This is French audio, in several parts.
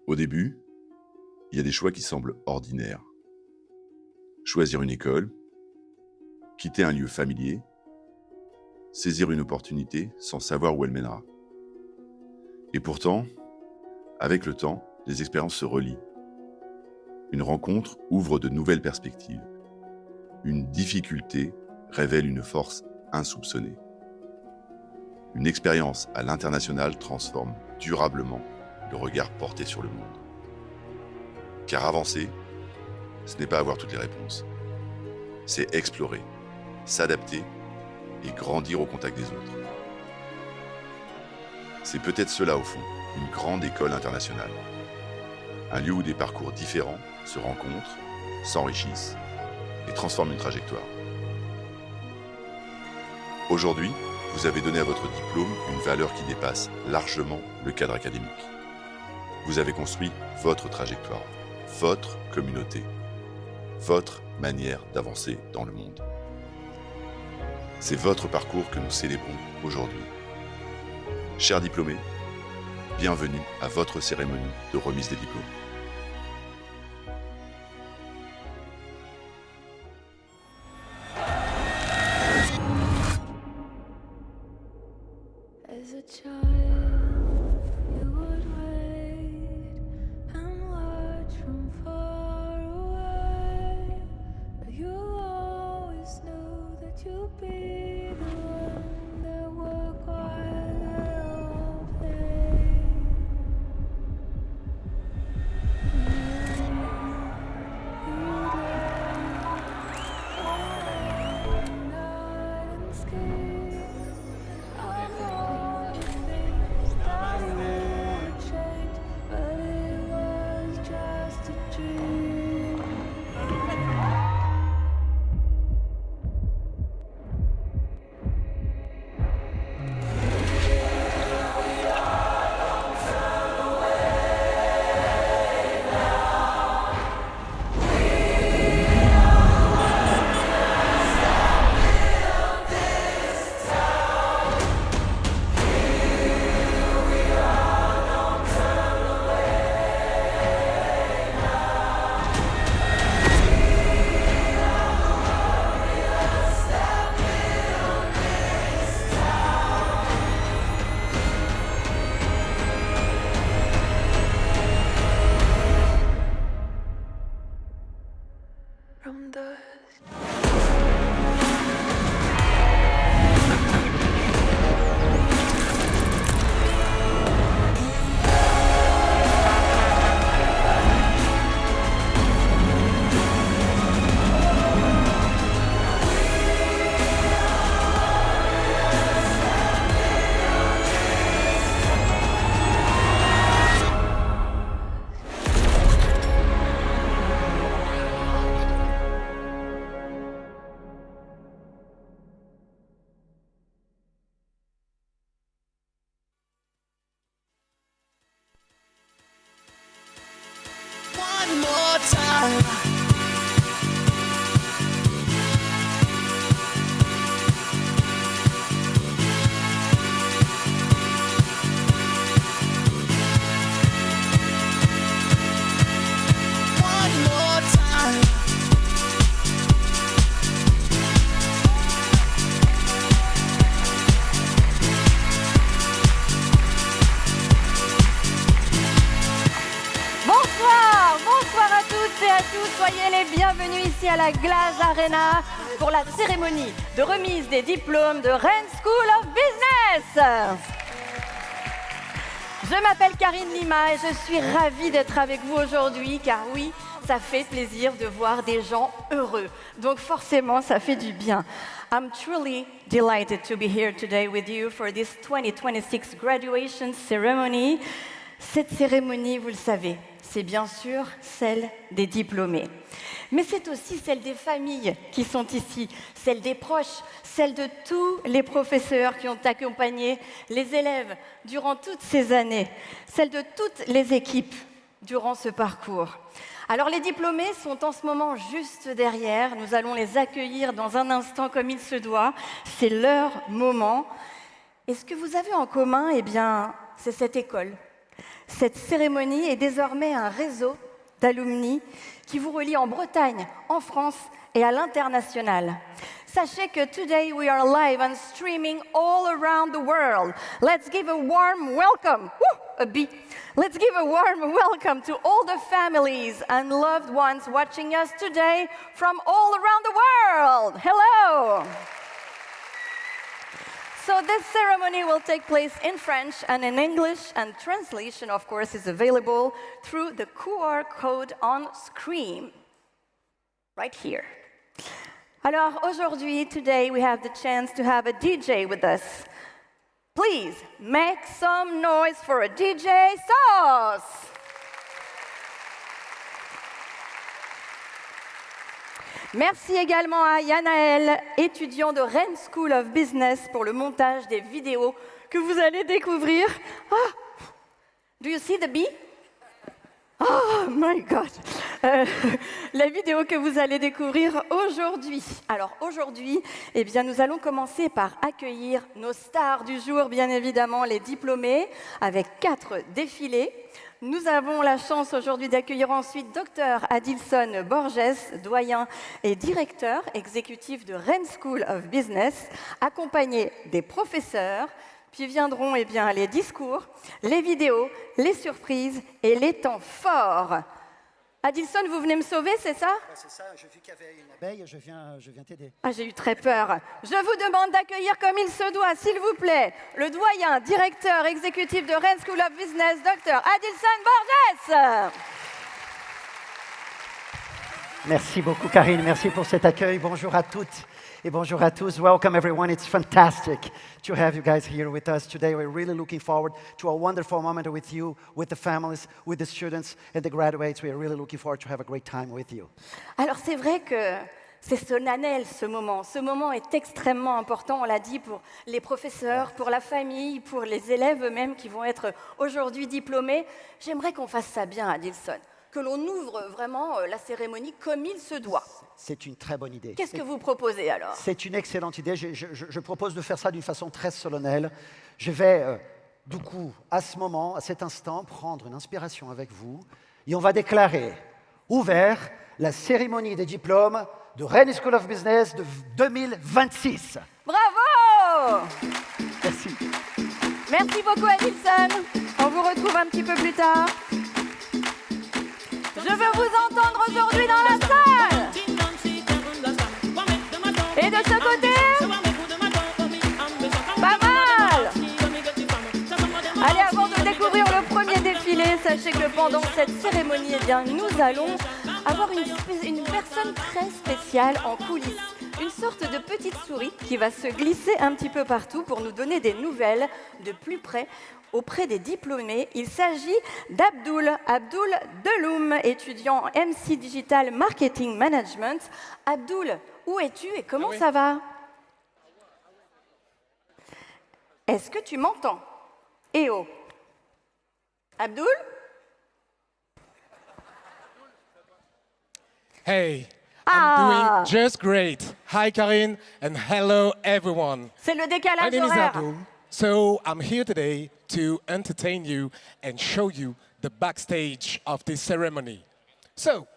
Au début, il y a des choix qui semblent ordinaires. Choisir une école, quitter un lieu familier, saisir une opportunité sans savoir où elle mènera. Et pourtant, avec le temps, les expériences se relient. Une rencontre ouvre de nouvelles perspectives. Une difficulté révèle une force insoupçonnée. Une expérience à l'international transforme durablement le regard porté sur le monde. Car avancer, ce n'est pas avoir toutes les réponses. C'est explorer, s'adapter et grandir au contact des autres. C'est peut-être cela au fond, une grande école internationale. Un lieu où des parcours différents se rencontrent, s'enrichissent et transforment une trajectoire. Aujourd'hui, vous avez donné à votre diplôme une valeur qui dépasse largement le cadre académique. Vous avez construit votre trajectoire, votre communauté, votre manière d'avancer dans le monde. C'est votre parcours que nous célébrons aujourd'hui. Chers diplômés, bienvenue à votre cérémonie de remise des diplômes. As a child, you would wait and watch from far away. But you always knew that you'd be the one that would quiet their own pain. You'd lay all night and skip. Of all the things that you would change, but it was just a dream. From dust. One more time. One more time. Bonsoir à toutes et à tous, soyez les bienvenus ici à la Glaze Arena pour la cérémonie de remise des diplômes de Rennes School of Business. Je m'appelle Karine Lima et je suis ravie d'être avec vous aujourd'hui car oui, ça fait plaisir de voir des gens heureux. Donc forcément, ça fait du bien. I'm truly delighted to be here today with you for this 2026 graduation ceremony. Cette cérémonie, vous le savez, c'est bien sûr celle des diplômés. Mais c'est aussi celle des familles qui sont ici, celle des proches, celle de tous les professeurs qui ont accompagné les élèves durant toutes ces années, celle de toutes les équipes durant ce parcours. Alors les diplômés sont en ce moment juste derrière, nous allons les accueillir dans un instant comme il se doit, c'est leur moment. Et ce que vous avez en commun, eh bien, c'est cette école. Cette cérémonie est désormais un réseau d'alumni qui vous relie en Bretagne, en France et à l'international. Sachez que today we are live and streaming all around the world. Let's give a warm welcome, a B. Let's give a warm welcome to all the families and loved ones watching us today from all around the world. Hello! So this ceremony will take place in French and in English, and translation, of course, is available through the QR code on screen, right here. Alors aujourd'hui, today, we have the chance to have a DJ with us. Please make some noise for a DJ Sauce. Merci également à Yanaël, étudiant de Rennes School of Business, pour le montage des vidéos que vous allez découvrir. Ah, do you see the bee? Oh my God! La vidéo que vous allez découvrir aujourd'hui. Alors aujourd'hui, eh bien, nous allons commencer par accueillir nos stars du jour, bien évidemment les diplômés, avec 4 défilés. Nous avons la chance aujourd'hui d'accueillir ensuite Dr Adilson Borges, doyen et directeur exécutif de Rennes School of Business, accompagné des professeurs. Puis viendront eh bien, les discours, les vidéos, les surprises et les temps forts. Adilson, vous venez me sauver, c'est ça? C'est ça, j'ai vu qu'il y avait une abeille, je viens t'aider. Ah, j'ai eu très peur. Je vous demande d'accueillir comme il se doit, s'il vous plaît, le doyen, directeur exécutif de Rennes School of Business, Dr Adilson Borges. Merci beaucoup, Karine. Merci pour cet accueil. Bonjour à toutes et bonjour à tous. Welcome, everyone. It's fantastic to have you guys here with us today. We're really looking forward to a wonderful moment with you, with the families, with the students and the graduates. We're really looking forward to have a great time with you. Alors, c'est vrai que c'est solennel, ce moment. Ce moment est extrêmement important, on l'a dit, pour les professeurs, pour la famille, pour les élèves eux-mêmes qui vont être aujourd'hui diplômés. J'aimerais qu'on fasse ça bien, Adilson, que l'on ouvre vraiment la cérémonie comme il se doit. C'est une très bonne idée. Qu'est-ce que vous proposez alors? C'est une excellente idée. Je propose de faire ça d'une façon très solennelle. Je vais, du coup, à ce moment, à cet instant, prendre une inspiration avec vous et on va déclarer ouvert la cérémonie des diplômes de Rennes School of Business de 2026. Bravo! Merci. Merci beaucoup, Adilson. On vous retrouve un petit peu plus tard. Je veux vous entendre aujourd'hui dans la salle. Et de ce côté, pas mal. Allez, avant de découvrir le premier défilé, sachez que pendant cette cérémonie, eh bien, nous allons avoir une personne très spéciale en coulisses. Une sorte de petite souris qui va se glisser un petit peu partout pour nous donner des nouvelles de plus près auprès des diplômés. Il s'agit d'Abdoul Deloum, étudiant en MC Digital Marketing Management. Abdoul, où es-tu et comment ça va? Est-ce que tu m'entends? Eh oh. Abdoul? Hey, I'm doing just great. Hi, Karine, and hello, everyone. C'est le My décalage name is horaire. Abdul. So I'm here today to entertain you and show you the backstage of this ceremony. So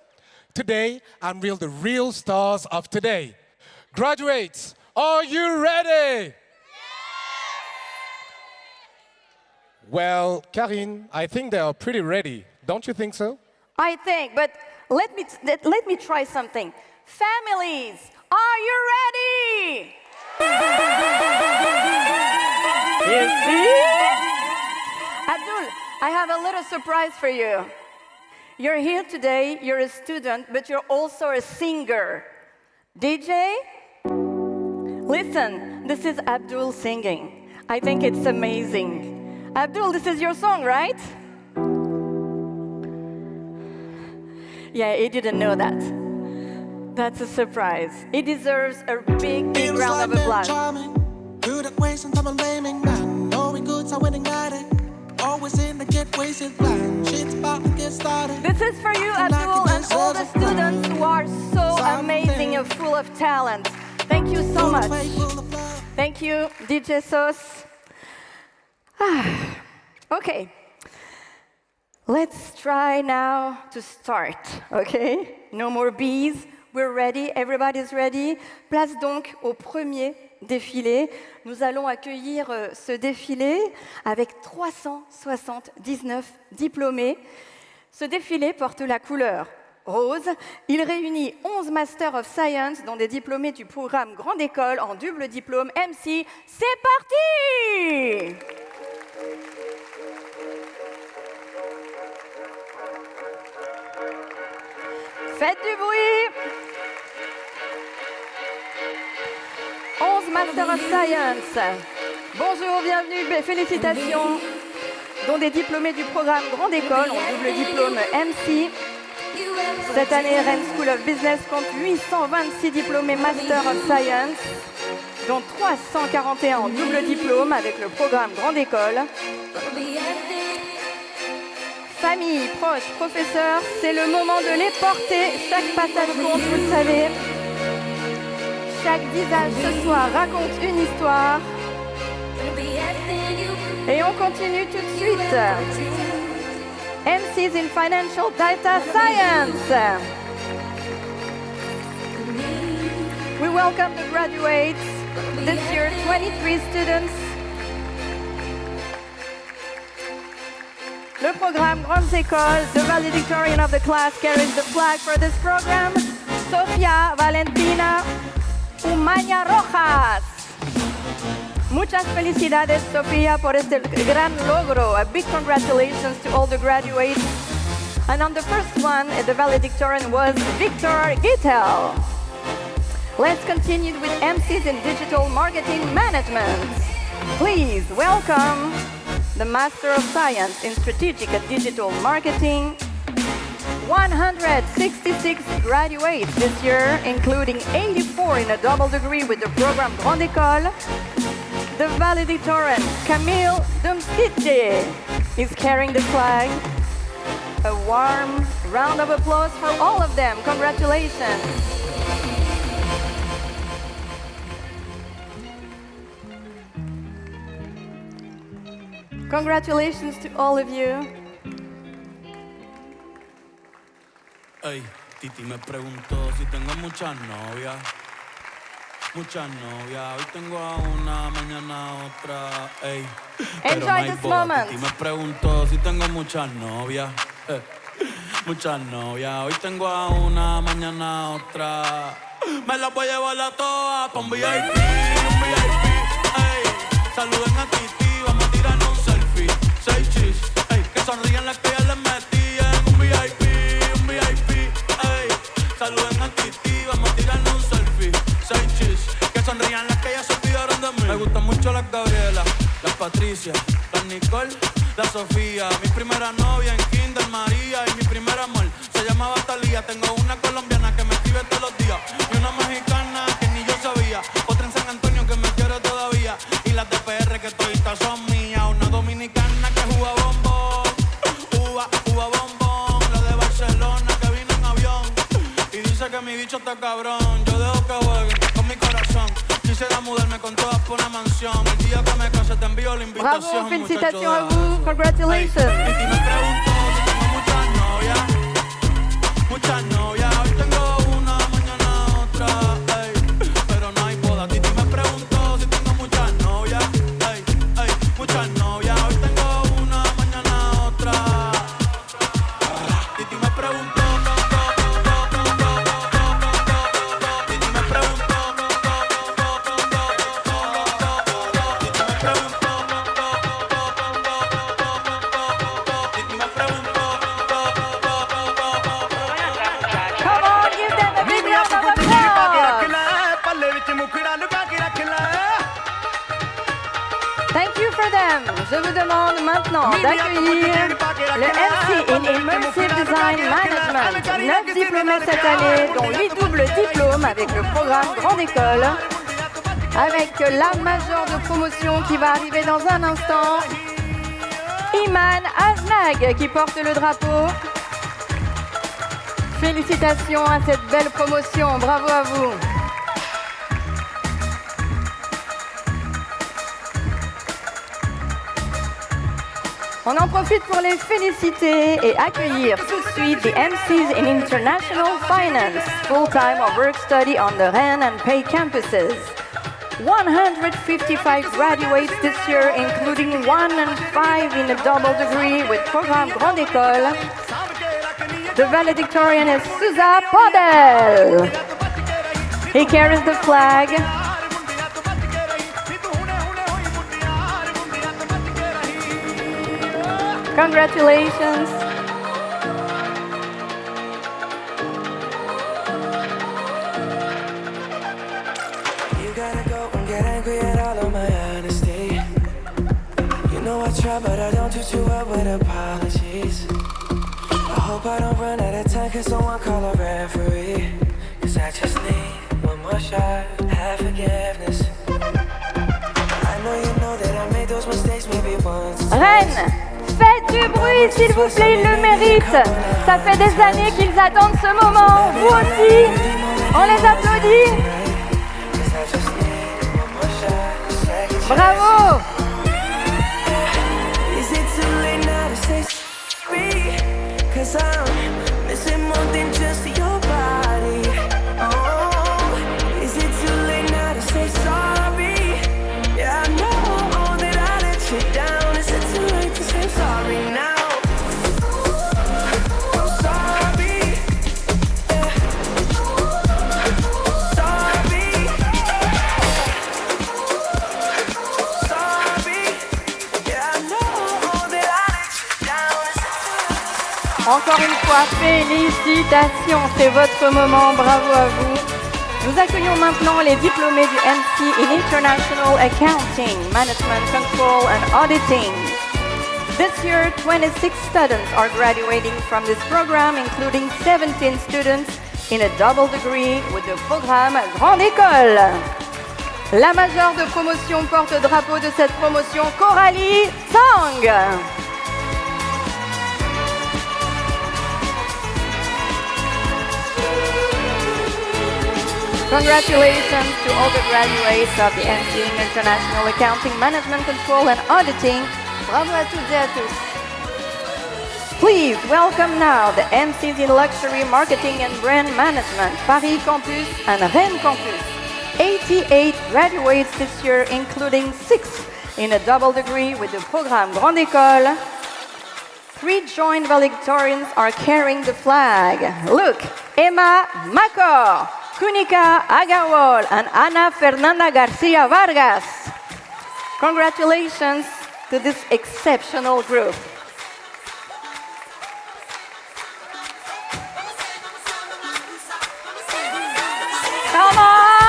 today, I'm the real stars of today. Graduates, are you ready? Well, Karine, I think they are pretty ready. Don't you think so? I think, but let me try something. Families, are you ready? You see? Abdul, I have a little surprise for you. You're here today, you're a student, but you're also a singer. DJ? Listen, this is Abdul singing. I think it's amazing. Abdul, this is your song, right? Yeah, he didn't know that. That's a surprise. He deserves a big, big round of applause. Good at wasting time and blaming man. Knowing good, so winning at it. Always in the get wasted plan. Shit's about to get started. This is for you, Abdul, and all the students who are so amazing and full of talent. Thank you so much. Thank you, DJ Sauce. OK. Let's try now to start, okay? No more bees. We're ready. Everybody's ready. Place donc au premier défilé. Nous allons accueillir ce défilé avec 379 diplômés. Ce défilé porte la couleur rose. Il réunit 11 Masters of Science, dont des diplômés du programme Grande École en double diplôme MC. C'est parti! Faites du bruit! 11 Master of Science. Bonjour, bienvenue, félicitations. Dont des diplômés du programme Grande École en double diplôme MC. Cette année, Rennes School of Business compte 826 diplômés Master of Science, dont 341 en double diplôme avec le programme Grande École. Famille, proches, professeurs, c'est le moment de les porter. Chaque passage compte, vous le savez. Chaque visage ce soir raconte une histoire. Et on continue tout de suite. MCs in Financial Data Science. We welcome the graduates. This year, 23 students. Le programme Grandes Écoles, the valedictorian of the class carries the flag for this program, Sofia Valentina Umaña Rojas. Muchas felicidades, Sofia, por este gran logro. A big congratulations to all the graduates. And on the first one, the valedictorian was Victor Gittel. Let's continue with MCs in Digital Marketing Management. Please welcome the Master of Science in Strategic and Digital Marketing. 166 graduates this year, including 84 in a double degree with the program Grande École. The valedictorian, Camille Dumskitje, is carrying the flag. A warm round of applause for all of them. Congratulations. Congratulations to all of you. Ey, Titi me preguntó si tengo muchas novias. Muchas novias, hoy tengo a una, mañana a otra, ey. Pero no Enjoy hay this boda. moment. Titi me preguntó si tengo muchas novias. Muchas novias, hoy tengo a una, mañana a otra. Me las voy a llevar a todas pa' un VIP, ey. Saluden a Titi, vamos a tirarnos un selfie. 6 chis, ey. Que sonrían las que ya les metí en un VIP, ey. Saluden a Titi, vamos a tirarnos un selfie. 6 chis, que sonrían las que ya se olvidaron de mí. Me gustan mucho las Gabriela, las Patricia, las Nicole, la Sofía. Mi primera novia en Kinder María y mi primer amor se llamaba Talía. Tengo una colombiana que me escribe todos los días y una mexicana que ni yo sabía. Otra en San Antonio que me quiere todavía y las de PR que toditas son mías. Una dominicana que juega bombón, uva bombón. La de Barcelona que vino en avión y dice que mi bicho está cabrón. Yo dejo que jueguen con mi corazón. Quisiera mudarme con todas por una mansión. El día que me case te envío la invitación. Bravo, félicitations à vous. Congratulations. Y me pregunto si tengo muchas novias. Muchas novias. Hoy tengo una, mañana otra. Ey. Pero no hay boda. Titi me preguntó si tengo muchas novias. Ey, ey. Muchas novias. Hoy tengo una, mañana otra. Titi me preguntó. Titi me preguntó. Come on, give them a big round of applause. Thank you for them. Je vous demande maintenant d'accueillir le MC in Immersive Design Management. 9 diplômés cette année, dont 8 doubles diplômes avec le programme Grande École. Avec la majeure de promotion qui va arriver dans un instant. Iman Aznag qui porte le drapeau. Félicitations à cette belle promotion. Bravo à vous. On en profite pour les féliciter et accueillir tout de suite the MCs in International Finance, full-time or work study on the Rennes and Pay campuses. 155 graduates this year, including 1 and 5 in a double degree with Programme Grande École. The valedictorian is Suza Podel. He carries the flag. Congratulations. You gotta go and get angry at all of my honesty. You know I try, but I don't do too well with apologies. I hope I don't run out of time, 'cause someone call a referee. 'Cause I just need one more shot, have forgiveness. I know you know that I made those mistakes maybe once. Rennes, faites du bruit s'il vous plaît, ils le méritent. Ça fait des années qu'ils attendent ce moment. Vous aussi, on les applaudit. 'Cause I just need one more shot, second chance. Bravo. Is it too late now to say sorry? 'Cause I'm missing more than just your body. Oh, is it too late now to say sorry? Yeah, I know that I let you down. Is it too late to say sorry now? I'm sorry. Yeah. Sorry. Sorry. Yeah, I know that I let you down. Is it too late? Encore une fois, félicitations, c'est votre moment, bravo à vous. Nous accueillons maintenant les diplômés du MC in International Accounting, Management Control and Auditing. This year, 26 students are graduating from this program, including 17 students in a double degree with the programme Grande École. La majeure de promotion porte-drapeau de cette promotion, Coralie Sang. Congratulations to all the graduates of the MC in International Accounting, Management Control and Auditing. Bravo à toutes et à tous. Please welcome now the MCs in Luxury Marketing and Brand Management, Paris Campus and Rennes Campus. 88 graduates this year, including 6 in a double degree with the Programme Grande École. 3 joint valedictorians are carrying the flag. Look, Emma Macor, Kunika Agarwal, and Ana Fernanda Garcia Vargas. Congratulations to this exceptional group. Come on!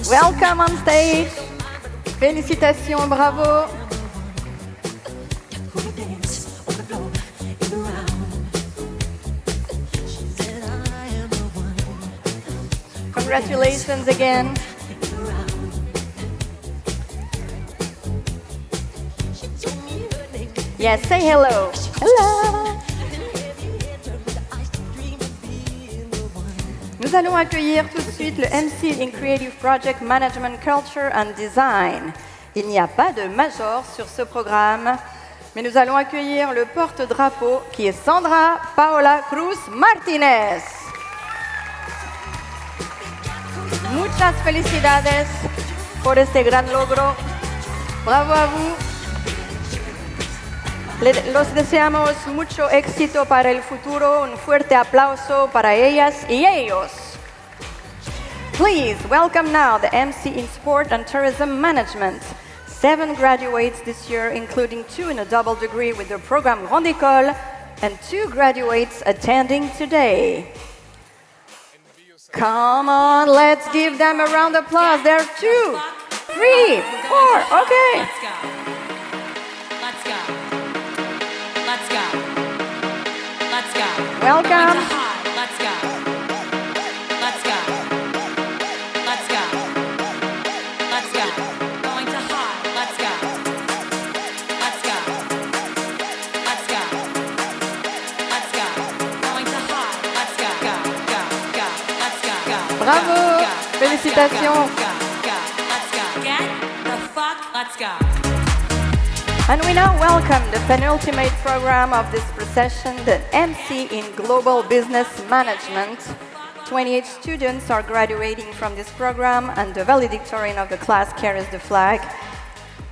Welcome on stage. Félicitations, bravo. Congratulations again. Yes, say hello. Hello. Nous allons accueillir tout de suite le MC in Creative Project Management Culture and Design. Il n'y a pas de major sur ce programme, mais nous allons accueillir le porte-drapeau qui est Sandra Paola Cruz Martinez. Muchas felicidades por este gran logro. Bravo a vous. Los deseamos mucho éxito para el futuro. Un fuerte aplauso para ellas y ellos. Please welcome now the MC in Sport and Tourism Management. 7 graduates this year, including 2 in a double degree with the Programme Grande École, and 2 graduates attending today. Come on, let's give them a round of applause. There are 2, 3, 4, okay. Let's go. Let's go. Let's go. welcome. Let's go. Let's go. Let's go. Let's go. Going to high. Let's go. Let's go. Let's go. Let's go. Going to high. Let's go. Go. Go. Go. Let's go. Go. Bravo. Go. Félicitations. Go. Go. Let's go. Get the fuck. Let's go. And we now welcome the penultimate program of this procession, the MC in Global Business Management. 28 students are graduating from this program, and the valedictorian of the class carries the flag,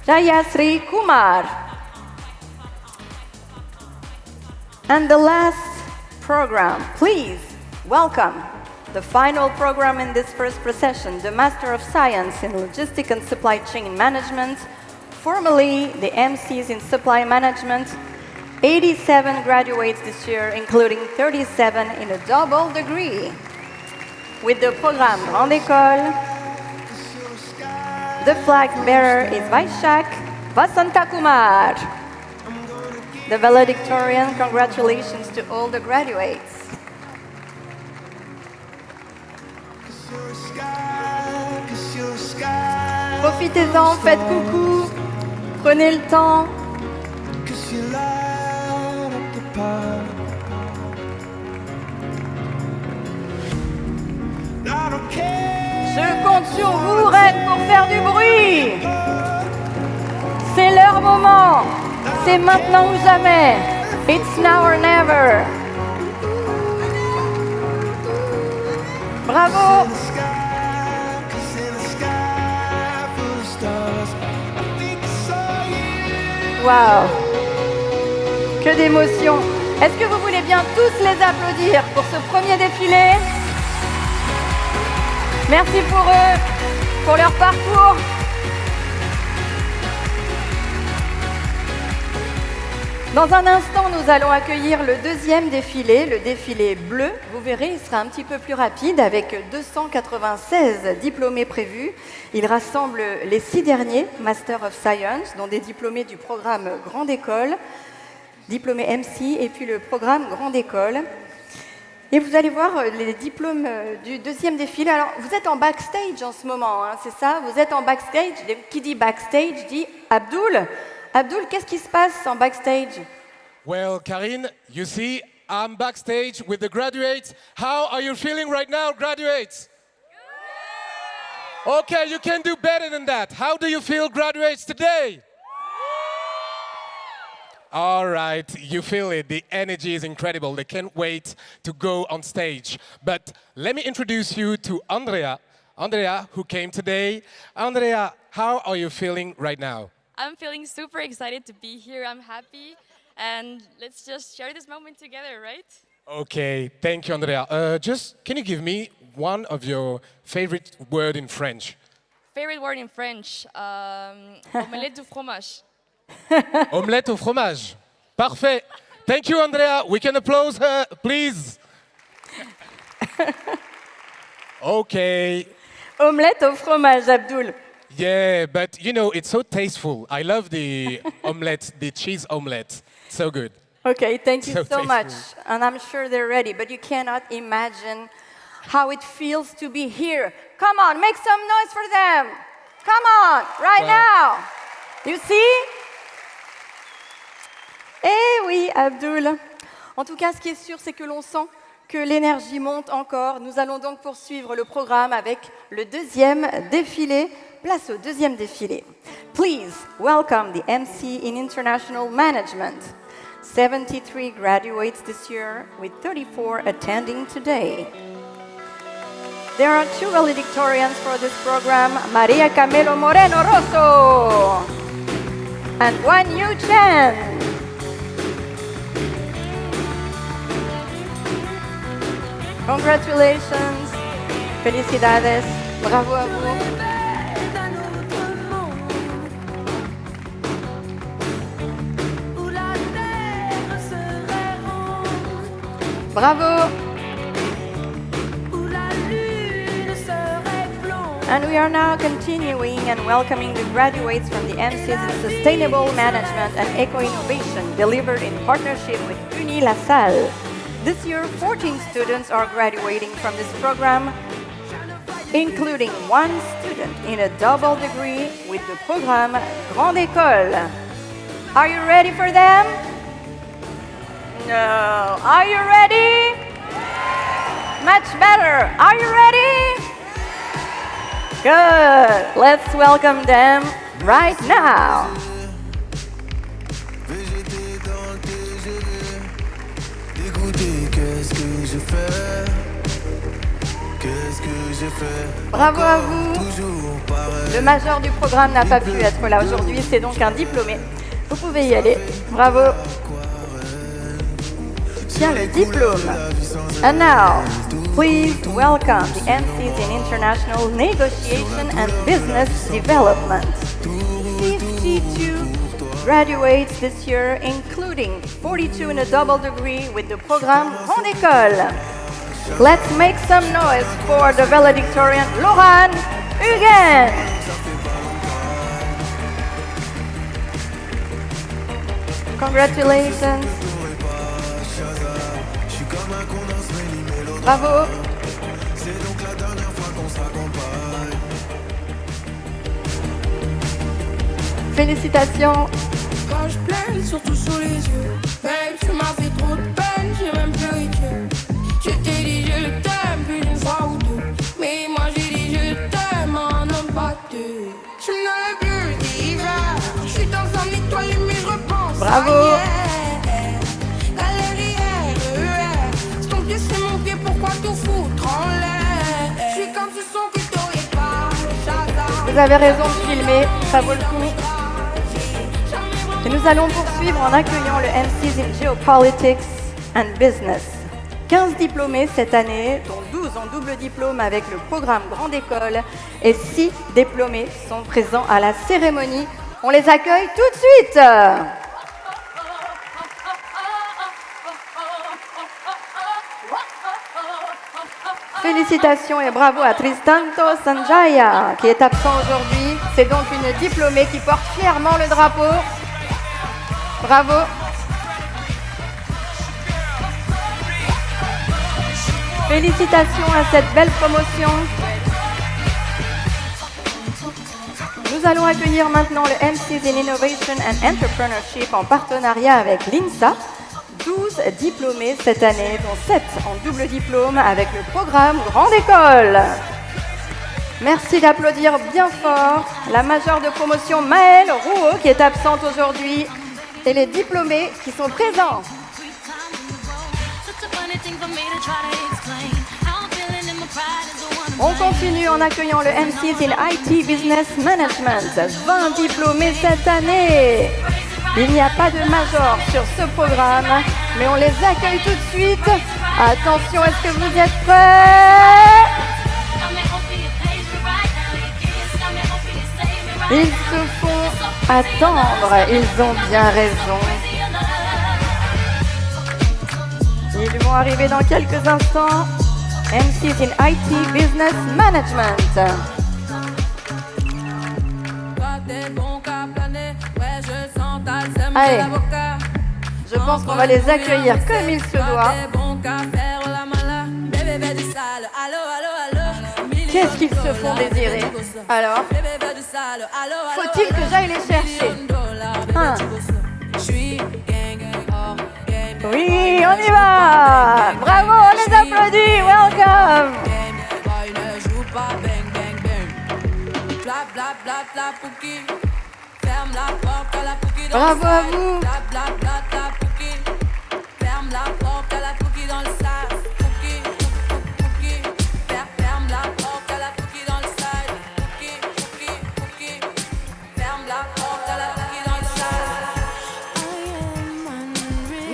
Jayasri Kumar. And the last program, please welcome the final program in this first procession, the Master of Science in Logistics and Supply Chain Management, formerly the MCs in Supply Management. 87 graduates this year, including 37 in a double degree. With the programme Grande École, the flag bearer is Vaishak Vasantakumar. The valedictorian, congratulations to all the graduates. Profitez-en, faites coucou, prenez le temps. Je compte sur vous, Rennes, pour faire du bruit. C'est leur moment. C'est maintenant ou jamais. It's now or never. Bravo. Waouh. Que d'émotion. Est-ce que vous voulez bien tous les applaudir pour ce premier défilé? Merci pour eux, pour leur parcours. Dans un instant, nous allons accueillir le deuxième défilé, le défilé bleu. Vous verrez, il sera un petit peu plus rapide avec 296 diplômés prévus. Il rassemble les 6 derniers Master of Science, dont des diplômés du programme Grande École, diplômés MC et puis le programme Grande École. Et vous allez voir les diplômes du deuxième défilé. Alors, vous êtes en backstage en ce moment, hein, c'est ça? Vous êtes en backstage. Qui dit backstage dit Abdul. Abdul, qu'est-ce qui se passe en backstage? Well, Karine, you see, I'm backstage with the graduates. How are you feeling right now, graduates? Okay, you can do better than that. How do you feel, graduates, today? All right, you feel it. The energy is incredible. They can't wait to go on stage. But let me introduce you to Andrea. Andrea, who came today. Andrea, how are you feeling right now? I'm feeling super excited to be here. I'm happy. And let's just share this moment together, right? Okay, thank you, Andrea. Just, can you give me one of your favorite word in French? Favorite word in French? Omelette du fromage. Omelette au fromage. Parfait. Thank you, Andrea. We can applaud her, please. Okay. Omelette au fromage, Abdul. Yeah, but you know, it's so tasteful. I love the omelette, the cheese omelette. So good. Okay, thank you so tasteful. much. And I'm sure they're ready, but you cannot imagine how it feels to be here. Come on, make some noise for them. Come on, right now. You see? Eh oui, Abdul. En tout cas, ce qui est sûr, c'est que l'on sent que l'énergie monte encore. Nous allons donc poursuivre le programme avec le deuxième défilé. Place au deuxième défilé. Please welcome the MC in International Management. 73 graduates this year, with 34 attending today. There are 2 valedictorians for this program, Maria Camelo Moreno Rosso and Guan Yu Chen. Congratulations, felicidades, bravo à vous. Bravo! And we are now continuing and welcoming the graduates from the MCs in Sustainable Management and Eco-Innovation, delivered in partnership with Uni La Salle. This year, 14 students are graduating from this program, including one student in a double degree with the programme Grande École. Are you ready for them? No. Are you ready? Much better. Are you ready? Good. Let's welcome them right now. Végéter dans le TGV. Dégoûté, qu'est-ce que j'ai fait? Qu'est-ce que j'ai fait? Bravo à vous. Toujours pareil. Le major du programme n'a pas pu être là aujourd'hui, c'est donc un diplômé. Vous pouvez y aller. Bravo. Tiens le diplôme. And now, please welcome the MCs in International Negotiation and Business Development. 52 graduates this year, including 42 in a double degree with the programme Grande École. Let's make some noise for the valedictorian Laurent Huguen. Congratulations. Bravo. Félicitations. Quand je pleine, surtout sous les yeux. Babe, tu m'as fait trop de peine, j'ai même pleuré Dieu. Je t'ai dit je t'aime plus d'une fois ou deux. Mais moi j'ai dit je t'aime en homme pas deux. Je n'avais plus d'hiver. Je suis dans un étoile mais je repense. Bravo. à hier. Galérière, c'est ton pied, c'est mon pied, pourquoi tout foutre en l'air? Je suis comme ce son que t'aurais pas. Shazam. Vous avez raison de filmer, ça vaut le coup. Et nous allons poursuivre en accueillant le MCs in Geopolitics and Business. 15 diplômés cette année, dont 12 en double diplôme avec le programme Grande École, et 6 diplômés sont présents à la cérémonie. On les accueille tout de suite. Félicitations et bravo à Tristanto Sanjaya, qui est absent aujourd'hui. C'est donc une diplômée qui porte fièrement le drapeau. Bravo. Félicitations à cette belle promotion. Nous allons accueillir maintenant le MCs in Innovation and Entrepreneurship en partenariat avec l'INSA. 12 diplômés cette année, dont 7 en double diplôme avec le programme Grande École. Merci d'applaudir bien fort la majeure de promotion Maëlle Rouault qui est absente aujourd'hui et les diplômés qui sont présents. On continue en accueillant le MCs in IT Business Management. 20 diplômés cette année. Il n'y a pas de major sur ce programme, mais on les accueille tout de suite. Attention, est-ce que vous êtes prêts? Ils se font attendre, ils ont bien raison. Ils vont arriver dans quelques instants. MCs in IT Business Management. Allez, je pense qu'on va les accueillir comme il se doit. Qu'est-ce qu'ils se font désirer? Alors, faut-il que j'aille les chercher? Oui, on y va! Bravo, on les applaudit! Welcome! Bravo à vous!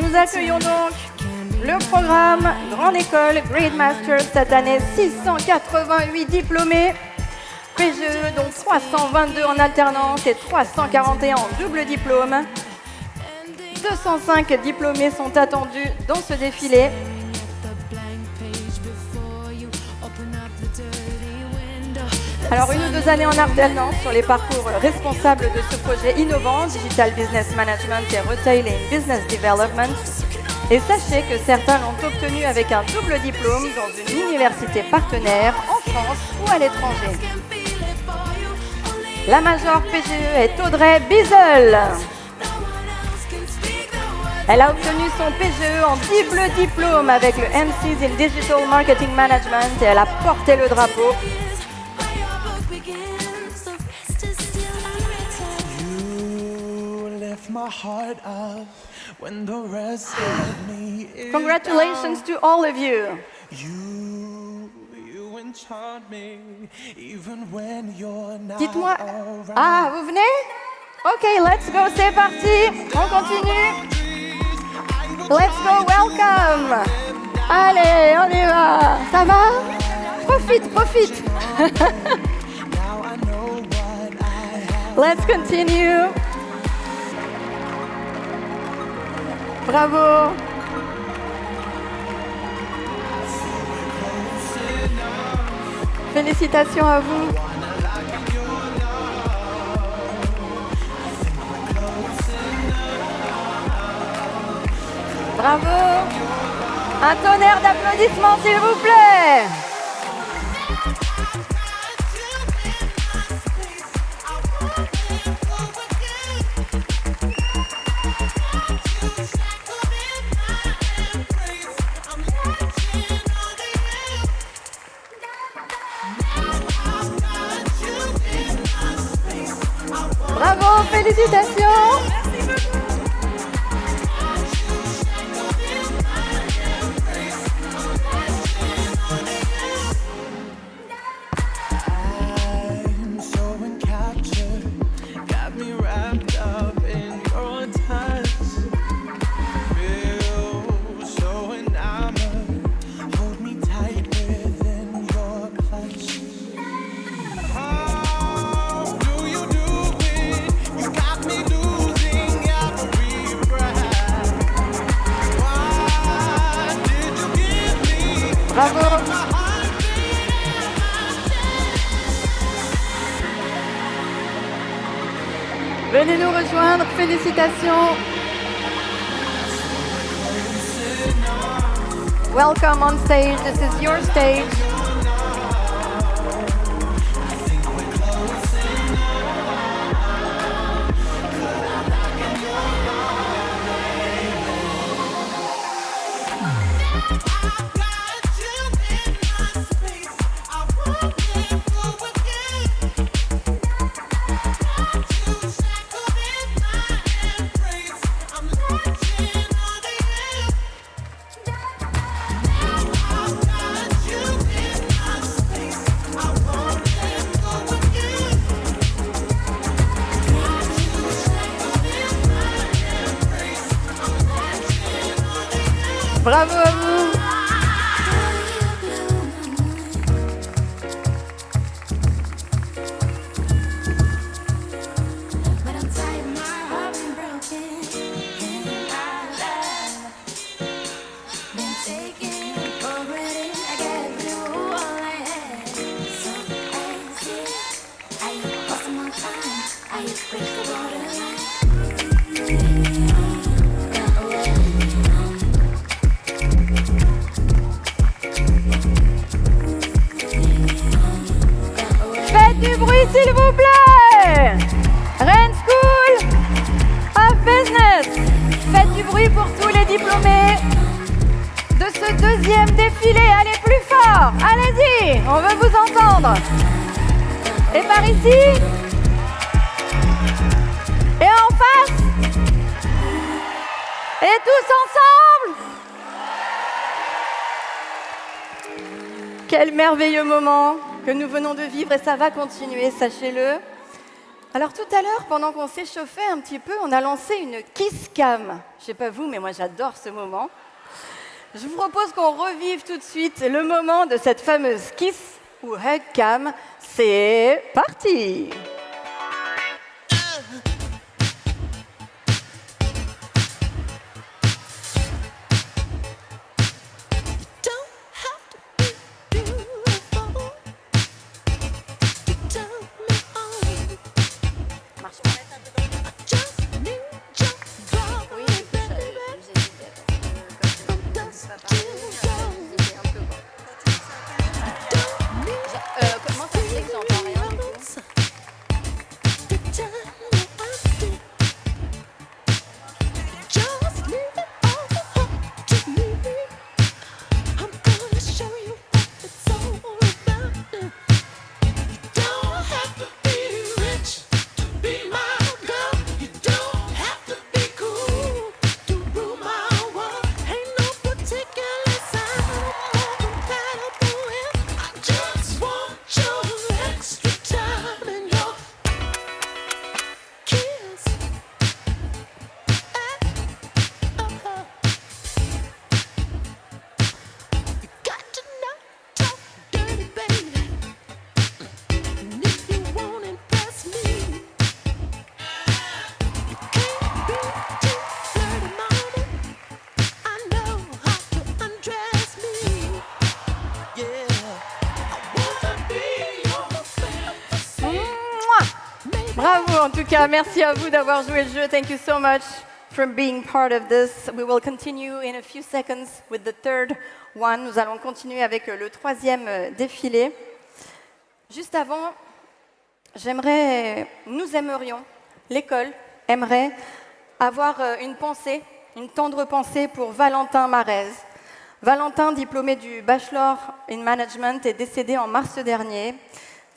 Nous accueillons donc le programme Grande École Grade Master cette année, 688 diplômés, PGE dont 322 en alternance et 341 en double diplôme. 205 diplômés sont attendus dans ce défilé. Alors, 1 ou 2 années en alternance sur les parcours responsables de ce projet innovant, Digital Business Management et Retailing Business Development. Et sachez que certains l'ont obtenu avec un double diplôme dans une université partenaire en France ou à l'étranger. La majeure PGE est Audrey Bizel. Elle a obtenu son PGE en double diplôme avec le MCs in Digital Marketing Management et elle a porté le drapeau. Congratulations to all of you. Dites-moi. Ah, vous venez? Ok, let's go, c'est parti. On continue. Let's go, welcome. Allez, on y va. Ça va? Profite, profite. Let's continue. Bravo. Félicitations à vous. Bravo. Un tonnerre d'applaudissements, s'il vous plaît. Bravo, félicitations. Bravo. Venez nous rejoindre, félicitations. Welcome on stage, this is your stage. Bravo à vous. Du bruit, s'il vous plaît. Rennes School of Business. Faites du bruit pour tous les diplômés de ce deuxième défilé. Allez plus fort. Allez-y, on veut vous entendre. Et par ici. Et en face. Et tous ensemble. Quel merveilleux moment que nous venons de vivre et ça va continuer, sachez-le. Alors tout à l'heure, pendant qu'on s'échauffait un petit peu, on a lancé une kiss cam. Je sais pas vous, mais moi j'adore ce moment. Je vous propose qu'on revive tout de suite le moment de cette fameuse kiss ou hug cam. C'est parti! Bravo en tout cas, merci à vous d'avoir joué le jeu. Thank you so much for being part of this. We will continue in a few seconds with the third one. Nous allons continuer avec le troisième défilé. Juste avant, nous aimerions, l'école aimerait avoir une pensée, une tendre pensée pour Valentin Marez. Valentin, diplômé du Bachelor in Management, est décédé en mars dernier.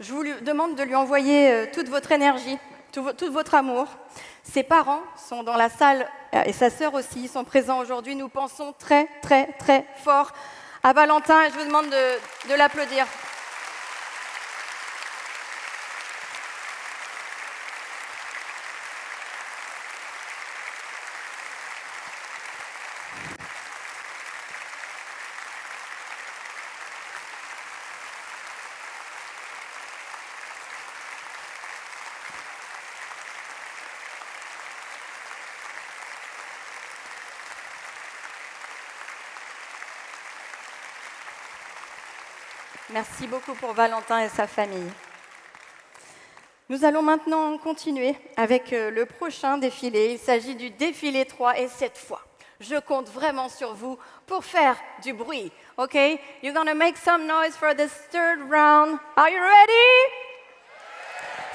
Je vous demande de lui envoyer toute votre énergie, tout votre amour. Ses parents sont dans la salle et sa sœur aussi sont présents aujourd'hui. Nous pensons très, très, très fort à Valentin et je vous demande de l'applaudir. Merci beaucoup pour Valentin et sa famille. Nous allons maintenant continuer avec le prochain défilé. Il s'agit du défilé 3 et cette fois, je compte vraiment sur vous pour faire du bruit. OK? You're gonna make some noise for this third round. Are you ready?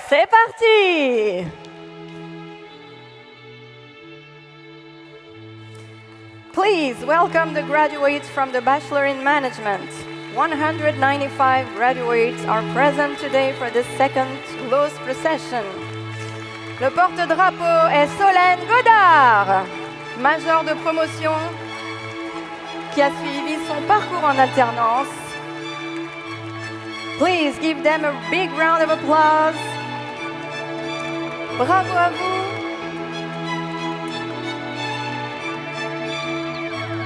C'est parti! Please welcome the graduates from the Bachelor in Management. 195 graduates are present today for this second Lowe's procession. Le porte-drapeau est Solène Godard, majeure de promotion qui a suivi son parcours en alternance. Please give them a big round of applause. Bravo à vous.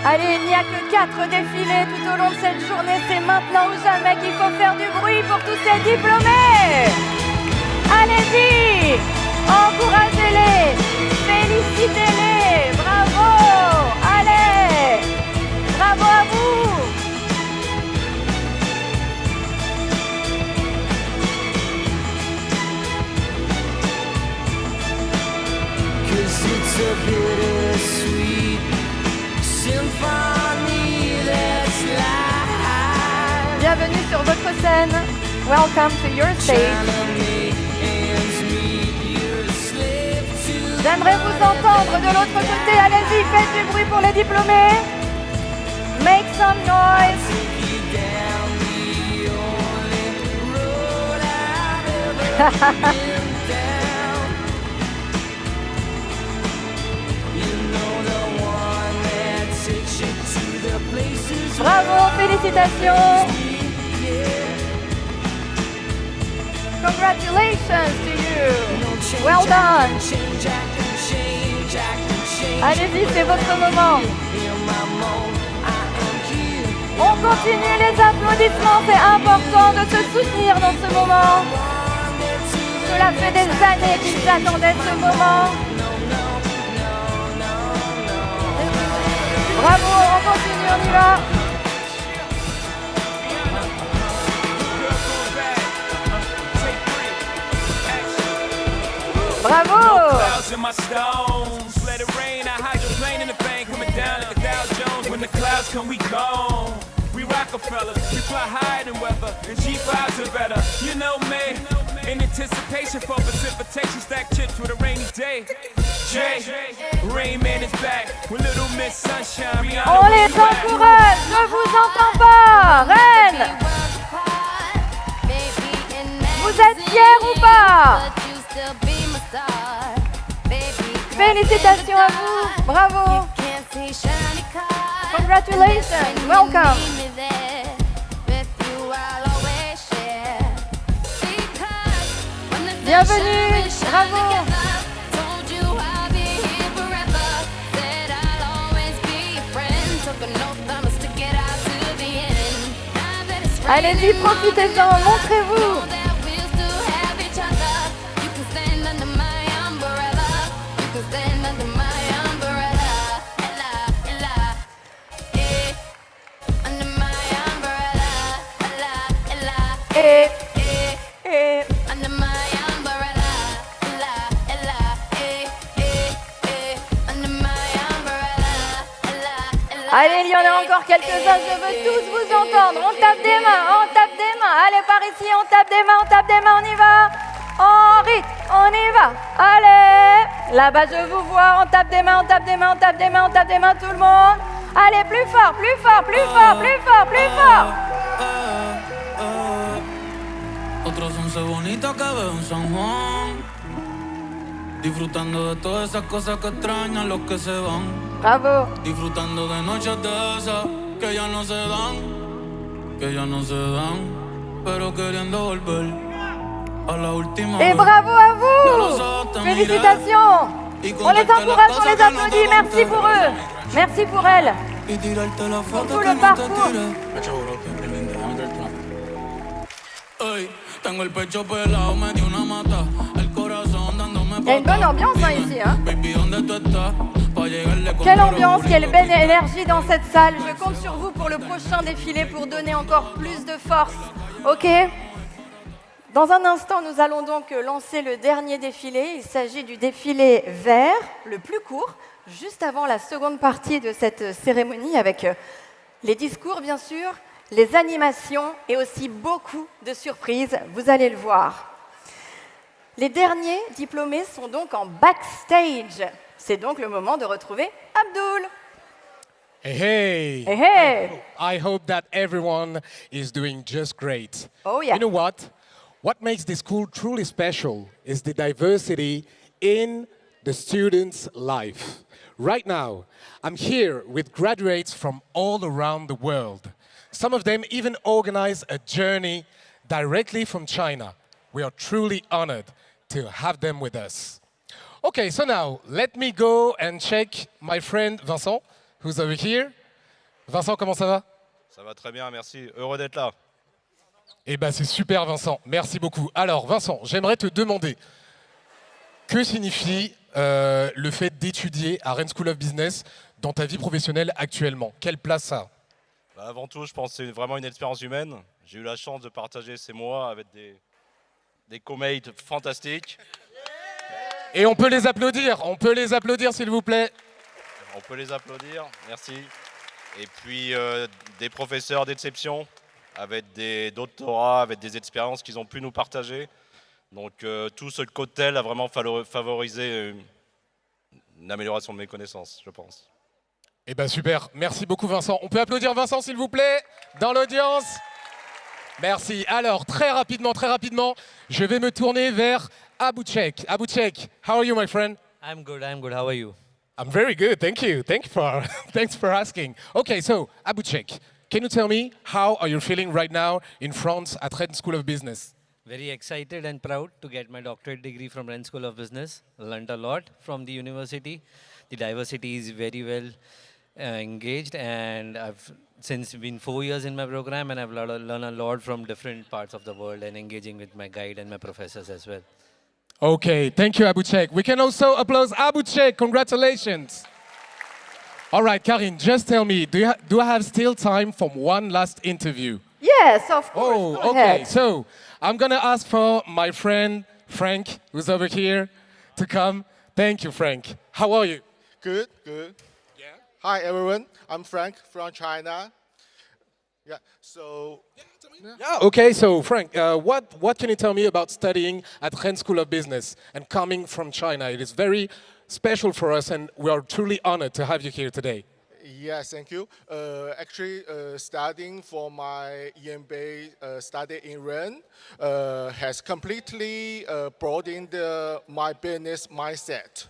Allez, il n'y a que 4 défilés tout au long de cette journée. C'est maintenant ou jamais qu'il faut faire du bruit pour tous ces diplômés. Allez-y, encouragez-les, félicitez-les. Bravo, allez, bravo à vous. Cause it's a bittersweet symphony that's life. Bienvenue sur votre scène. Welcome to your stage. J'aimerais vous entendre de l'autre côté. Allez-y, faites du bruit pour les diplômés. Make some noise. Bravo, félicitations. Congratulations to you. Well done. Allez-y, c'est votre moment. On continue les applaudissements, c'est important de se soutenir dans ce moment. Cela fait des années qu'ils attendaient ce moment. Bravo, on continue, on y va. Bravo. We Rockefellers, we fly higher than weather, and G5s are better. You know me, in anticipation for precipitation, stack chips with a rainy day. Jay, Rain Man is back with Little Miss Sunshine. On les encourage, je vous entends pas. Reine, vous êtes fiers ou pas? Félicitations à vous, bravo. Congratulations, welcome. Bienvenue, bravo. Allez-y, profitez-en, montrez-vous. Allez, il y en a encore quelques-uns, je veux tous vous entendre. On tape des mains, on tape des mains. Allez, par ici, on tape des mains, on tape des mains, on y va. En rythme, on y va. Allez, là-bas, je vous vois. On tape des mains, on tape des mains, on tape des mains, on tape des mains, tout le monde. Allez, plus fort, plus fort, plus fort, plus fort, plus fort. Otros 11 bonitas que veo en San Juan, disfrutando de todas esas cosas que extrañan los que se van. Bravo. Disfrutando de noches de esas que ya no se dan, pero queriendo volver a la última Et vez. bravo à Ya vous. los ojos te miré Félicitations. y On les contarte las encourage, on cosas les que no applaudit. te Merci pour conté. eux. Merci pour elles. Y tirarte la foto tout que le no te parcours. tiré. Ey, tengo el pecho pelado, me dio una mata. El corazón dándome Il y a une bonne ambiance hein, ici. Hein. Baby, ¿dónde tú estás? Pa' llegarle con Quelle todo ambiance, lo quelle único belle que- énergie dans cette salle. Je compte sur vous pour le prochain défilé pour donner encore plus de force. Ok? Dans un instant, nous allons donc lancer le dernier défilé. Il s'agit du défilé vert, le plus court, juste avant la seconde partie de cette cérémonie avec les discours, bien sûr, les animations et aussi beaucoup de surprises. Vous allez le voir. Les derniers diplômés sont donc en backstage. C'est donc le moment de retrouver Abdul. Hey, hey. Hey, hey. I hope that everyone is doing just great. Oh, yeah. You know what? What makes this school truly special is the diversity in the students' life. Right now, I'm here with graduates from all around the world. Some of them even organize a journey directly from China. We are truly honored to have them with us. Okay, so now let me go and check my friend Vincent, who's over here. Vincent, comment ça va? Ça va très bien, merci. Heureux d'être là. Eh bien, c'est super, Vincent. Merci beaucoup. Alors, Vincent, j'aimerais te demander, que signifie le fait d'étudier à Rennes School of Business dans ta vie professionnelle actuellement? Quelle place ça a? Bah, avant tout, je pense que c'est vraiment une expérience humaine. J'ai eu la chance de partager ces mois avec des co-mates fantastiques. Et on peut les applaudir s'il vous plaît. On peut les applaudir, merci. Et puis des professeurs d'exception avec des doctorats, avec des expériences qu'ils ont pu nous partager. Donc tout ce cocktail a vraiment favorisé une amélioration de mes connaissances, je pense. Eh bien, super. Merci beaucoup, Vincent. On peut applaudir Vincent, s'il vous plaît, dans l'audience. Merci. Alors, très rapidement, je vais me tourner vers Abouchek. Abouchek, how are you, my friend? I'm good. How are you? I'm very good, thank you. Thanks for asking. Okay, so Abouchek, can you tell me how are you feeling right now in France at Rennes School of Business? Very excited and proud to get my doctorate degree from Rennes School of Business. Learned a lot from the university. The diversity is very well engaged, and I've since been 4 years in my program, and I've learned a lot from different parts of the world and engaging with my guide and my professors as well. Okay, thank you, Abouchek. We can also applaud Abouchek. Congratulations. All right, Karine, just tell me, do I have still time for one last interview? Yes, of course. Oh, Go okay. ahead. So I'm going to ask for my friend Frank, who's over here, to come. Thank you, Frank. How are you? Good. Yeah. Hi, everyone. I'm Frank from China. Yeah. So. Yeah. Okay, so Frank, what can you tell me about studying at Rennes School of Business and coming from China? It is very special for us, and we are truly honored to have you here today. Yes, thank you. Actually, studying for my EMBA study in Rennes has completely broadened my business mindset.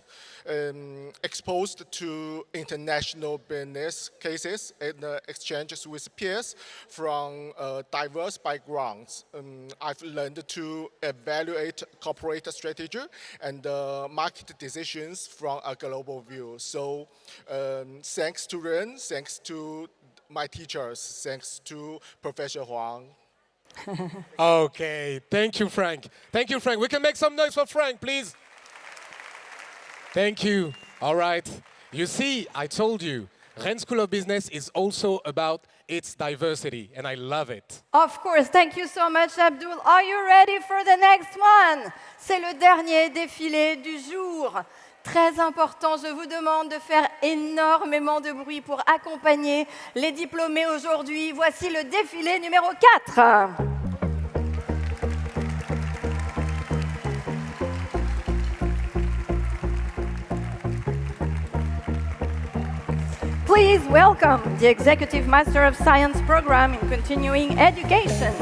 Exposed to international business cases and exchanges with peers from diverse backgrounds. I've learned to evaluate corporate strategy and market decisions from a global view. So thanks to Ren, thanks to my teachers, thanks to Professor Huang. Okay, thank you, Frank. Thank you, Frank. We can make some noise for Frank, please. Thank you. All right. You see, I told you, Rennes School of Business is also about its diversity, and I love it. Of course, thank you so much, Abdul. Are you ready for the next one? C'est le dernier défilé du jour. Très important, je vous demande de faire énormément de bruit pour accompagner les diplômés aujourd'hui. Voici le défilé numéro 4. Please welcome the Executive Master of Science program in Continuing Education.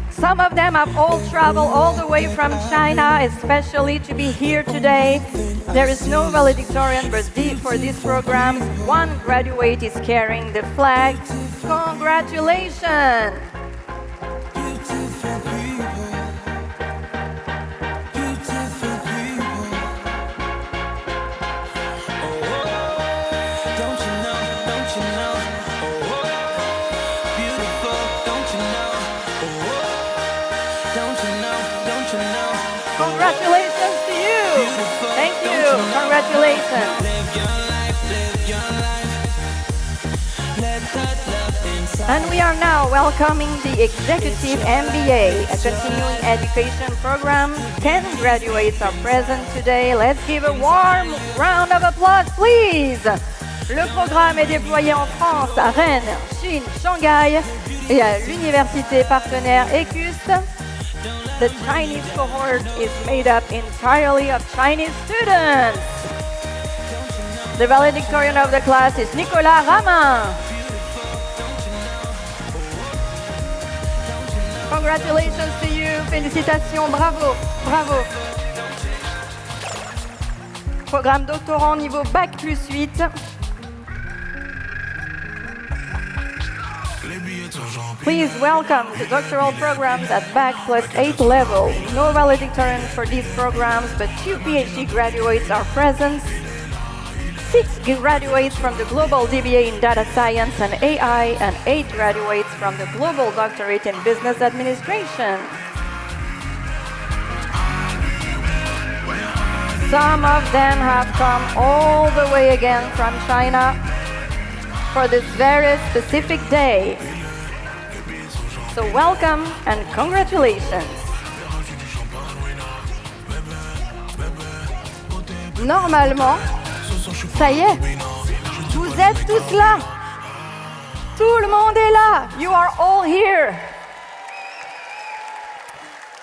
Some of them have all traveled all the way from China, especially to be here today. There is no valedictorian, but for these programs, one graduate is carrying the flag. Congratulations! Congratulations to you. Thank you. Congratulations. And we are now welcoming the Executive MBA, a continuing education program. 10 graduates are present today. Let's give a warm round of applause, please. Le programme est déployé en France, à Rennes, Chine, Shanghai et à l'université partenaire ECUST. The Chinese cohort is made up entirely of Chinese students. The valedictorian of the class is Nicolas Ramin. Congratulations to you. Félicitations. Bravo. Bravo. Programme doctorant niveau Bac plus 8. Please welcome the doctoral programs at Bac plus 8 level. No valedictorian for these programs, but 2 PhD graduates are present. 6 graduates from the Global DBA in Data Science and AI, and 8 graduates from the Global Doctorate in Business Administration. Some of them have come all the way again from China for this very specific day. So welcome and congratulations. Normalement, ça y est, vous êtes tous là. Tout le monde est là. You are all here.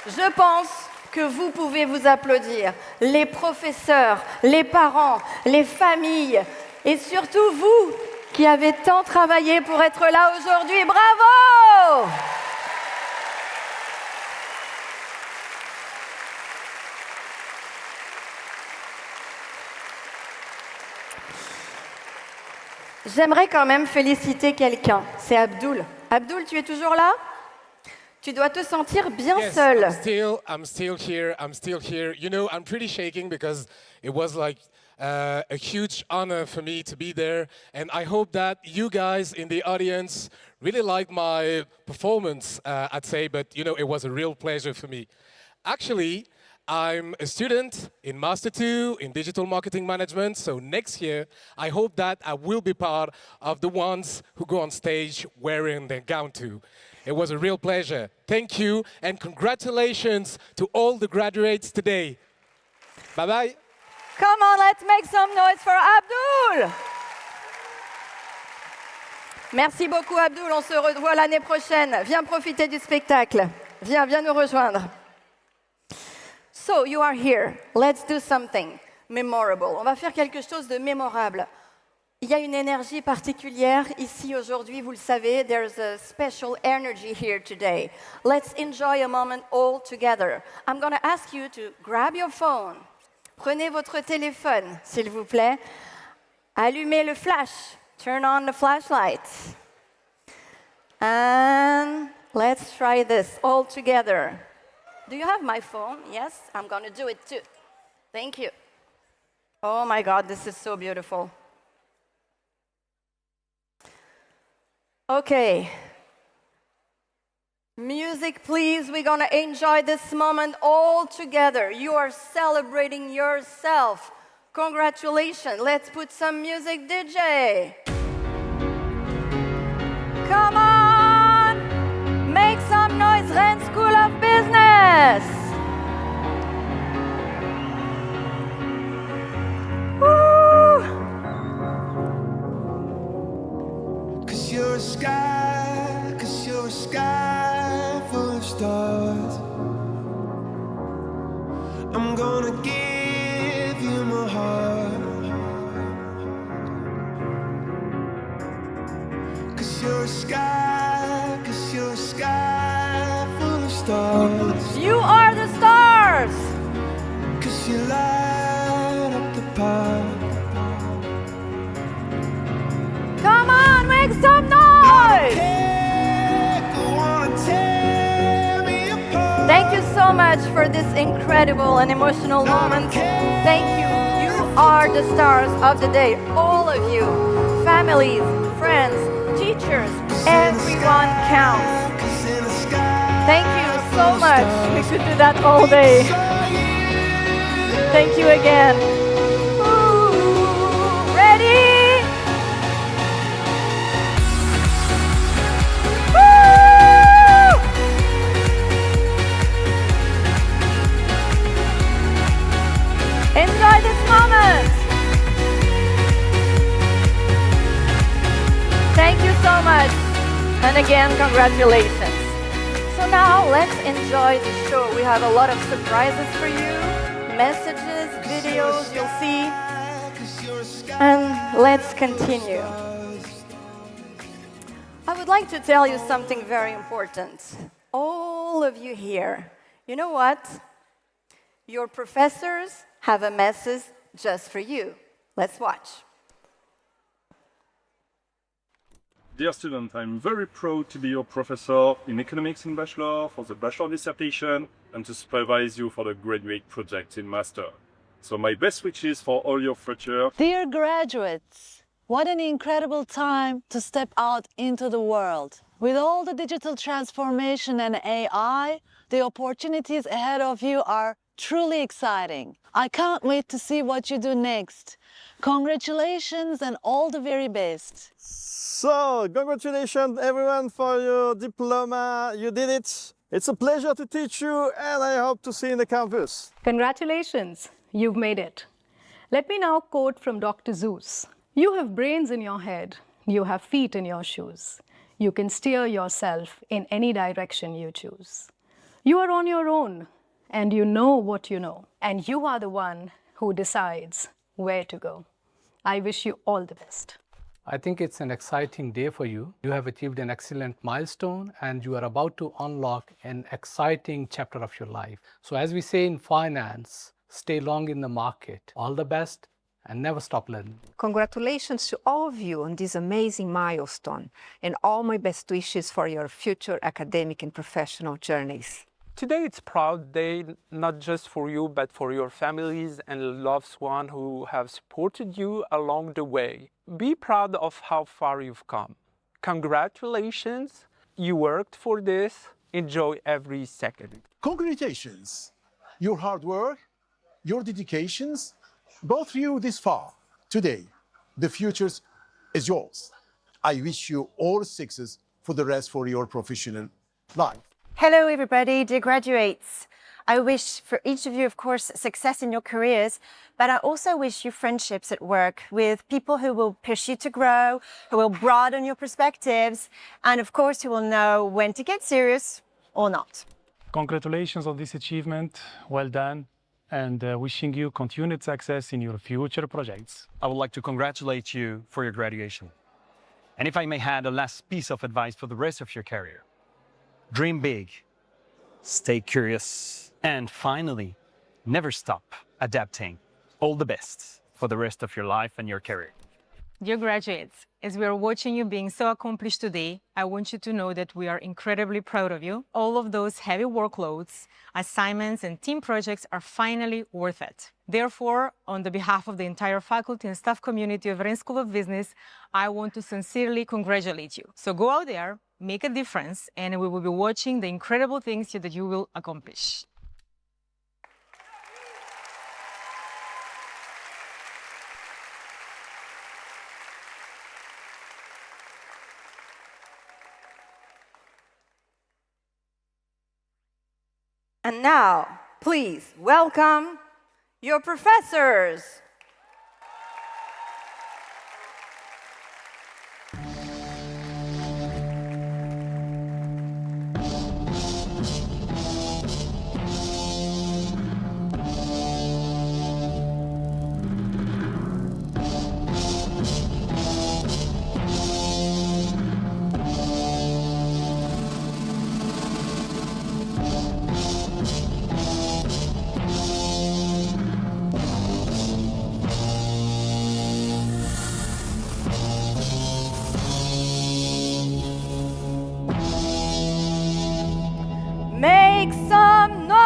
Je pense que vous pouvez vous applaudir. Les professeurs, les parents, les familles et surtout vous qui avez tant travaillé pour être là aujourd'hui. Bravo! J'aimerais quand même féliciter quelqu'un. C'est Abdul. Abdul, tu es toujours là? Tu dois te sentir bien seul. I'm still here. You know, I'm pretty shaking because it was like a huge honor for me to be there. And I hope that you guys in the audience really liked my performance, I'd say. But, you know, it was a real pleasure for me. Actually, I'm a student in Master 2 in Digital Marketing Management, so next year I hope that I will be part of the ones who go on stage wearing their gown too. It was a real pleasure. Thank you, and congratulations to all the graduates today. Bye-bye. Come on, let's make some noise for Abdul. Merci beaucoup Abdul, on se revoit l'année prochaine. Viens profiter du spectacle. Viens nous rejoindre. So, you are here. Let's do something memorable. On va faire quelque chose de mémorable. Il y a une énergie particulière ici aujourd'hui, vous le savez. There's a special energy here today. Let's enjoy a moment all together. I'm going to ask you to grab your phone. Prenez votre téléphone, s'il vous plaît. Allumez le flash. Turn on the flashlight. And let's try this all together. Do you have my phone? Yes, I'm going to do it too. Thank you. Oh my God, this is so beautiful. Okay. Music, please. We're going to enjoy this moment all together. You are celebrating yourself. Congratulations. Let's put some music, DJ. Come on. Make some noise, Rennes School of Business. Yes. Woo. Cause you're a sky full of stars. I'm gonna give you my heart. Cause you're a sky full of stars. You are the stars. Cause you light up the path. Come on, make some noise. Thank you so much for this incredible and emotional moment. Thank you. You are the stars of the day. All of you. Families, friends, teachers, everyone counts. Thank you so much. We could do that all day. Thank you again. Ooh, ready? Woo! Enjoy this moment. Thank you so much. And again, congratulations. So now let's enjoy the show. We have a lot of surprises for you, messages, videos you'll see. And let's continue. I would like to tell you something very important. All of you here, you know what? Your professors have a message just for you. Let's watch. Dear student, I'm very proud to be your professor in economics in bachelor for the bachelor dissertation and to supervise you for the graduate project in master. So my best wishes for all your future. Dear graduates, what an incredible time to step out into the world. With all the digital transformation and AI, the opportunities ahead of you are truly exciting. I can't wait to see what you do next. Congratulations and all the very best. So, congratulations everyone for your diploma. You did it. It's a pleasure to teach you and I hope to see you in the campus. Congratulations, you've made it. Let me now quote from Dr. Seuss. You have brains in your head, you have feet in your shoes. You can steer yourself in any direction you choose. You are on your own and you know what you know. And you are the one who decides where to go. I wish you all the best. I think it's an exciting day for you. You have achieved an excellent milestone and you are about to unlock an exciting chapter of your life. So as we say in finance, stay long in the market. All the best and never stop learning. Congratulations to all of you on this amazing milestone and all my best wishes for your future academic and professional journeys. Today it's proud day, not just for you, but for your families and loved ones who have supported you along the way. Be proud of how far you've come. Congratulations, you worked for this. Enjoy every second. Congratulations. Your hard work, your dedications, brought you this far. Today, the future is yours. I wish you all success for the rest for your professional life. Hello everybody, dear graduates. I wish for each of you, of course, success in your careers, but I also wish you friendships at work with people who will push you to grow, who will broaden your perspectives, and of course, who will know when to get serious or not. Congratulations on this achievement, well done, and wishing you continued success in your future projects. I would like to congratulate you for your graduation. And if I may add a last piece of advice for the rest of your career. Dream big, stay curious, and finally, never stop adapting. All the best for the rest of your life and your career. Dear graduates, as we are watching you being so accomplished today, I want you to know that we are incredibly proud of you. All of those heavy workloads, assignments, and team projects are finally worth it. Therefore, on the behalf of the entire faculty and staff community of Rennes School of Business, I want to sincerely congratulate you. So go out there, make a difference, and we will be watching the incredible things that you will accomplish. And now, please welcome your professors. Make some noise!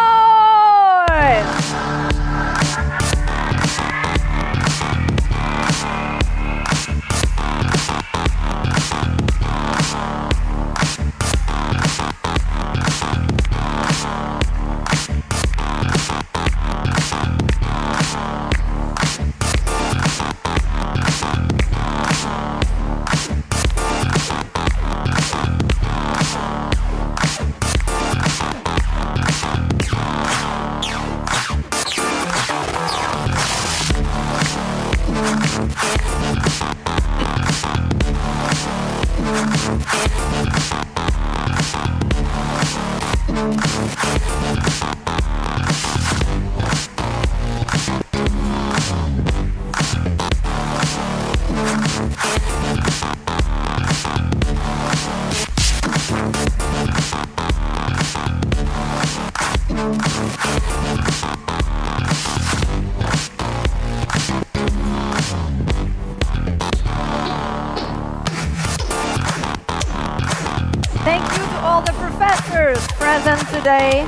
Thank you to all the professors present today.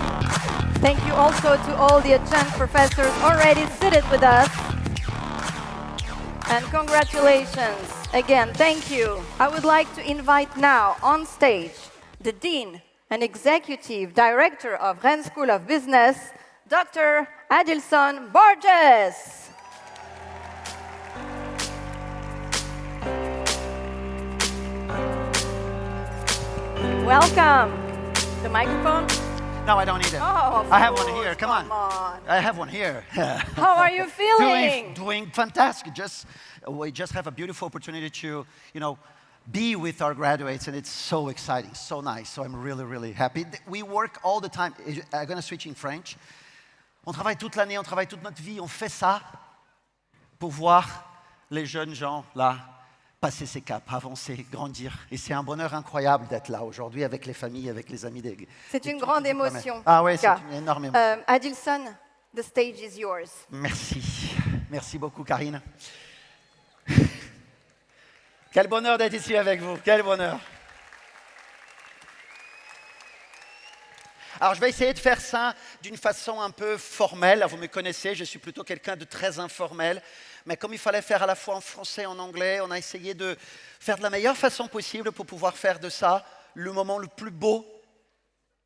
Thank you also to all the adjunct professors already seated with us. And congratulations. Again, thank you. I would like to invite now on stage the Dean and Executive Director of Rennes School of Business, Dr. Adilson Borges. Welcome. The microphone? No, I don't need it. Oh, I have one here. Come on. I have one here. How are you feeling? Doing fantastic. We just have a beautiful opportunity to, be with our graduates, and it's so exciting, so nice. So I'm really, really happy. We work all the time. I'm going to switch in French. On travaille toute l'année, on travaille toute notre vie. On fait ça pour voir les jeunes gens là passer ces caps, avancer, grandir. Et c'est un bonheur incroyable d'être là aujourd'hui avec les familles, avec les amis. C'est une grande émotion. Ah oui, c'est une énorme émotion. Adilson, the stage is yours. Merci. Merci beaucoup, Karine. Quel bonheur d'être ici avec vous. Quel bonheur. Alors, je vais essayer de faire ça d'une façon un peu formelle. Vous me connaissez, je suis plutôt quelqu'un de très informel. Mais comme il fallait faire à la fois en français et en anglais, on a essayé de faire de la meilleure façon possible pour pouvoir faire de ça le moment le plus beau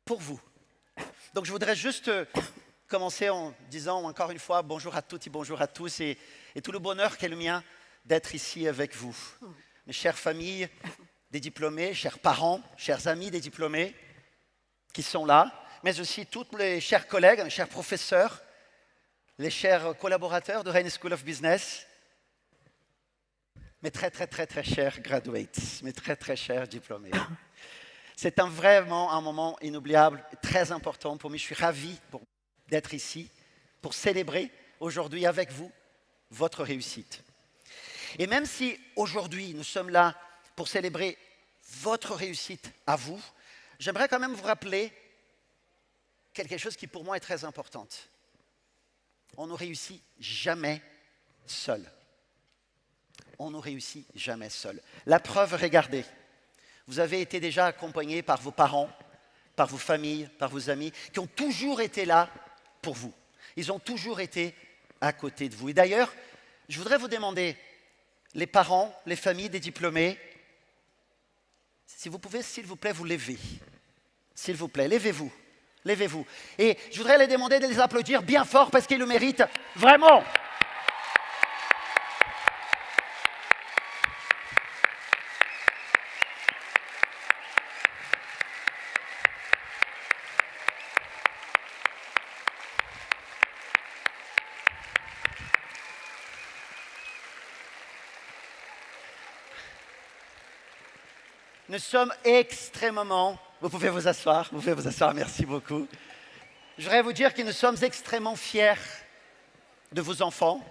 pour vous. Donc, je voudrais juste commencer en disant encore une fois bonjour à toutes et bonjour à tous et tout le bonheur qu'est le mien d'être ici avec vous. Mes chères familles des diplômés, chers parents, chers amis des diplômés qui sont là, mais aussi tous les chers collègues, mes chers professeurs, les chers collaborateurs de Rennes School of Business, mes très, très, très, très chers graduates, mes très, très chers diplômés. C'est vraiment un moment inoubliable, très important pour moi. Je suis ravi d'être ici pour célébrer aujourd'hui avec vous votre réussite. Et même si aujourd'hui nous sommes là pour célébrer votre réussite à vous, j'aimerais quand même vous rappeler quelque chose qui pour moi est très important. On ne réussit jamais seul. On ne réussit jamais seul. La preuve, regardez, vous avez été déjà accompagné par vos parents, par vos familles, par vos amis, qui ont toujours été là pour vous. Ils ont toujours été à côté de vous. Et d'ailleurs, je voudrais vous demander, les parents, les familles des diplômés, si vous pouvez, s'il vous plaît, vous lever. S'il vous plaît, levez-vous. Levez-vous. Et je voudrais les demander de les applaudir bien fort parce qu'ils le méritent vraiment. nous sommes extrêmement... Vous pouvez vous asseoir, merci beaucoup. Je voudrais vous dire que nous sommes extrêmement fiers de vos enfants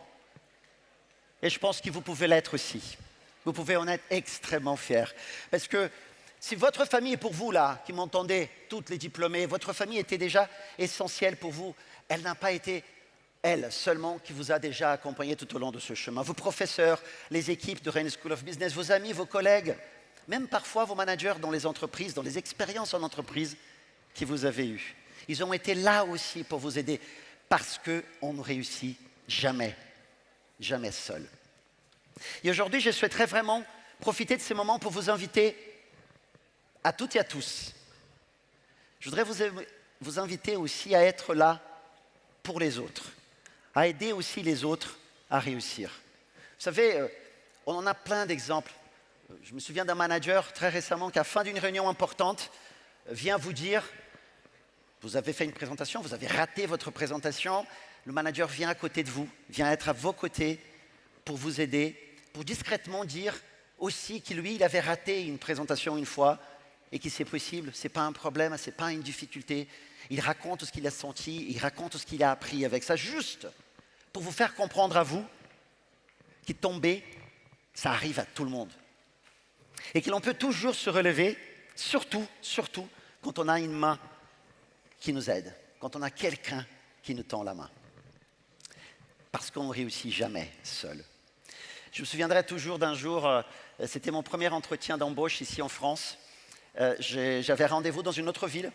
et je pense que vous pouvez l'être aussi. Vous pouvez en être extrêmement fiers. Parce que si votre famille est pour vous, là, qui m'entendez, toutes les diplômés, votre famille était déjà essentielle pour vous, elle n'a pas été elle seulement qui vous a déjà accompagné tout au long de ce chemin. Vos professeurs, les équipes de Rennes School of Business, vos amis, vos collègues, même parfois vos managers dans les entreprises, dans les expériences en entreprise que vous avez eues. Ils ont été là aussi pour vous aider parce qu'on ne réussit jamais, jamais seul. Et aujourd'hui, je souhaiterais vraiment profiter de ces moments pour vous inviter à toutes et à tous. Je voudrais vous inviter aussi à être là pour les autres, à aider aussi les autres à réussir. Vous savez, on en a plein d'exemples. Je me souviens d'un manager très récemment qui, à la fin d'une réunion importante, vient vous dire, vous avez fait une présentation, vous avez raté votre présentation, le manager vient à côté de vous, vient être à vos côtés pour vous aider, pour discrètement dire aussi que lui, il avait raté une présentation une fois et que c'est possible, ce n'est pas un problème, ce n'est pas une difficulté. Il raconte tout ce qu'il a senti, il raconte tout ce qu'il a appris avec ça, juste pour vous faire comprendre à vous que tomber, ça arrive à tout le monde. Et que l'on peut toujours se relever, surtout quand on a une main qui nous aide, quand on a quelqu'un qui nous tend la main. Parce qu'on ne réussit jamais seul. Je me souviendrai toujours d'un jour, c'était mon premier entretien d'embauche ici en France. J'avais rendez-vous dans une autre ville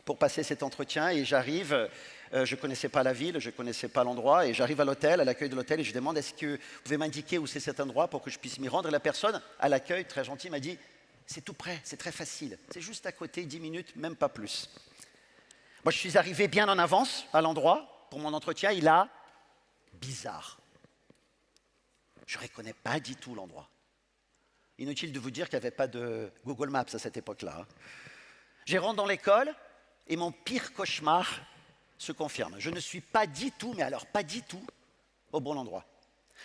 pour passer cet entretien et j'arrive, je ne connaissais pas la ville, je ne connaissais pas l'endroit et j'arrive à l'hôtel, à l'accueil de l'hôtel et je demande est-ce que vous pouvez m'indiquer où c'est cet endroit pour que je puisse m'y rendre. Et la personne à l'accueil, très gentille, m'a dit c'est tout près, c'est très facile, c'est juste à côté, 10 minutes, même pas plus. Moi je suis arrivé bien en avance à l'endroit pour mon entretien, il a bizarre. Je ne reconnais pas du tout l'endroit. Inutile de vous dire qu'il n'y avait pas de Google Maps à cette époque-là. Je rentre dans l'école et mon pire cauchemar se confirme. Je ne suis pas du tout, mais alors pas du tout, au bon endroit.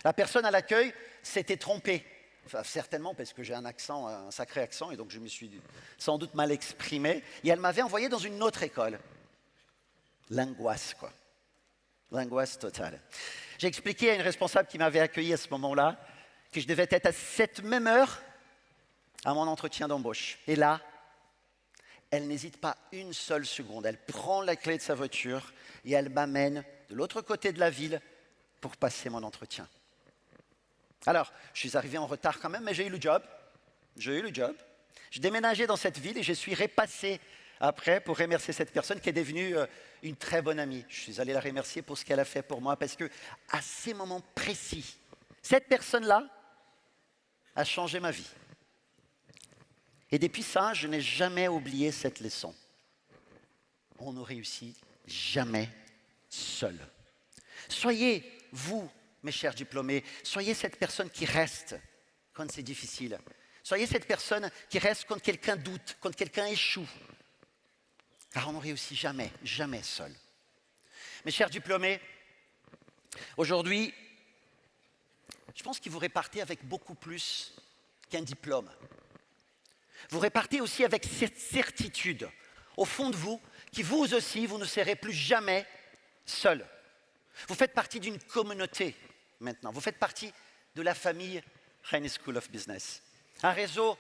La personne à l'accueil s'était trompée. Enfin, certainement parce que j'ai un accent, un sacré accent, et donc je me suis sans doute mal exprimé. Et elle m'avait envoyé dans une autre école. L'angoisse, quoi. L'angoisse totale. J'ai expliqué à une responsable qui m'avait accueilli à ce moment-là que je devais être à cette même heure à mon entretien d'embauche. Et là, elle n'hésite pas une seule seconde. Elle prend la clé de sa voiture et elle m'amène de l'autre côté de la ville pour passer mon entretien. Alors, je suis arrivé en retard quand même, mais j'ai eu le job. J'ai déménagé dans cette ville et je suis repassé après pour remercier cette personne qui est devenue une très bonne amie. Je suis allé la remercier pour ce qu'elle a fait pour moi parce que à ces moments précis, cette personne-là a changé ma vie. Et depuis ça, je n'ai jamais oublié cette leçon. On ne réussit jamais seul. Soyez, vous, mes chers diplômés, soyez cette personne qui reste quand c'est difficile. Soyez cette personne qui reste quand quelqu'un doute, quand quelqu'un échoue. Car on ne réussit jamais, jamais seul. Mes chers diplômés, aujourd'hui, je pense que vous repartez avec beaucoup plus qu'un diplôme. Vous repartez aussi avec cette certitude, au fond de vous, que vous aussi, vous ne serez plus jamais seul. Vous faites partie d'une communauté maintenant. Vous faites partie de la famille Rennes School of Business. Un réseau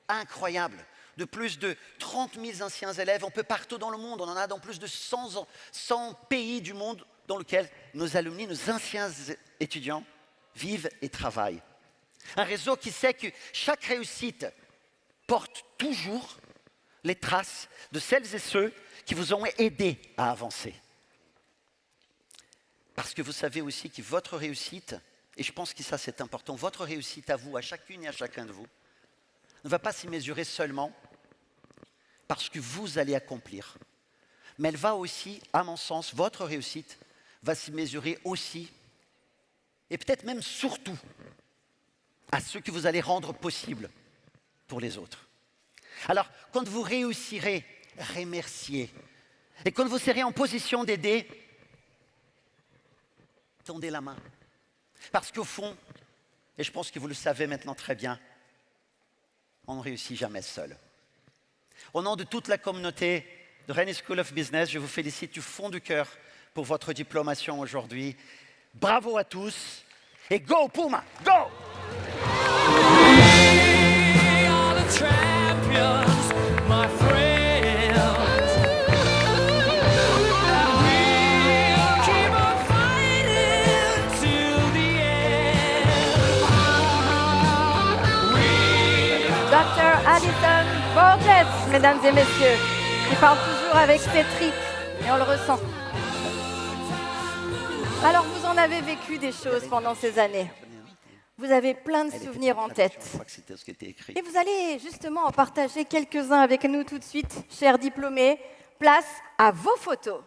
incroyable de plus de 30 000 anciens élèves un peu partout dans le monde. On en a dans plus de 100 pays du monde dans lesquels nos alumni, nos anciens étudiants vivent et travaillent. Un réseau qui sait que chaque réussite porte toujours les traces de celles et ceux qui vous ont aidé à avancer. Parce que vous savez aussi que votre réussite, et je pense que ça c'est important, votre réussite à vous, à chacune et à chacun de vous, ne va pas s'y mesurer seulement parce que vous allez accomplir. Mais elle va aussi, à mon sens, votre réussite va s'y mesurer aussi, et peut-être même surtout, à ce que vous allez rendre possible pour les autres. Alors, quand vous réussirez, remerciez. Et quand vous serez en position d'aider, tendez la main. Parce qu'au fond, et je pense que vous le savez maintenant très bien, on ne réussit jamais seul. Au nom de toute la communauté de Rennes School of Business, je vous félicite du fond du cœur pour votre diplomation aujourd'hui. Bravo à tous et go Puma, go! Dr. Alison Borges, mesdames et messieurs, qui parle toujours avec ses tripes, et on le ressent. Alors, vous en avez vécu des choses pendant ces années. Vous avez plein de souvenirs en tête. Et vous allez justement en partager quelques-uns avec nous tout de suite, chers diplômés. Place à vos photos.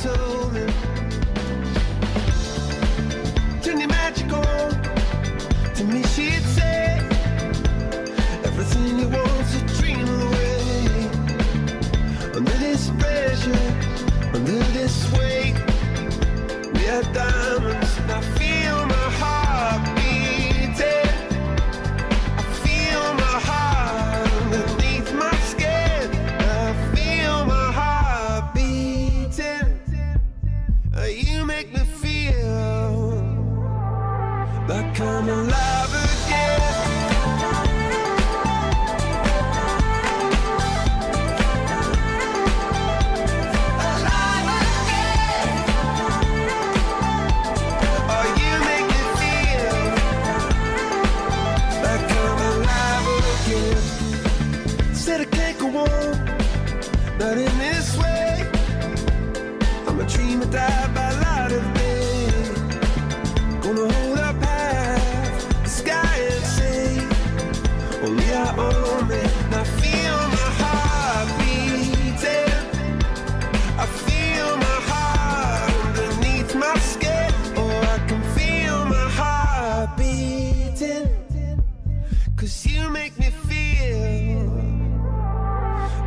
Told him, turn your magic on. To me she'd say, everything you want to dream away. Under this pressure, under this weight, we are diamonds. And I feel my heart beating. I feel my heart underneath my skin. I feel my heart beating. You make me feel like I'm alive again. Alive again. Oh, you make me feel like I'm alive again. Said I can't go on, not in this way. I'm a dreamer, die by light of day. Gonna hold up half the sky and say, only I own it. And I feel my heart beating. I feel my heart underneath my skin. Oh, I can feel my heart beating. 'Cause you make me feel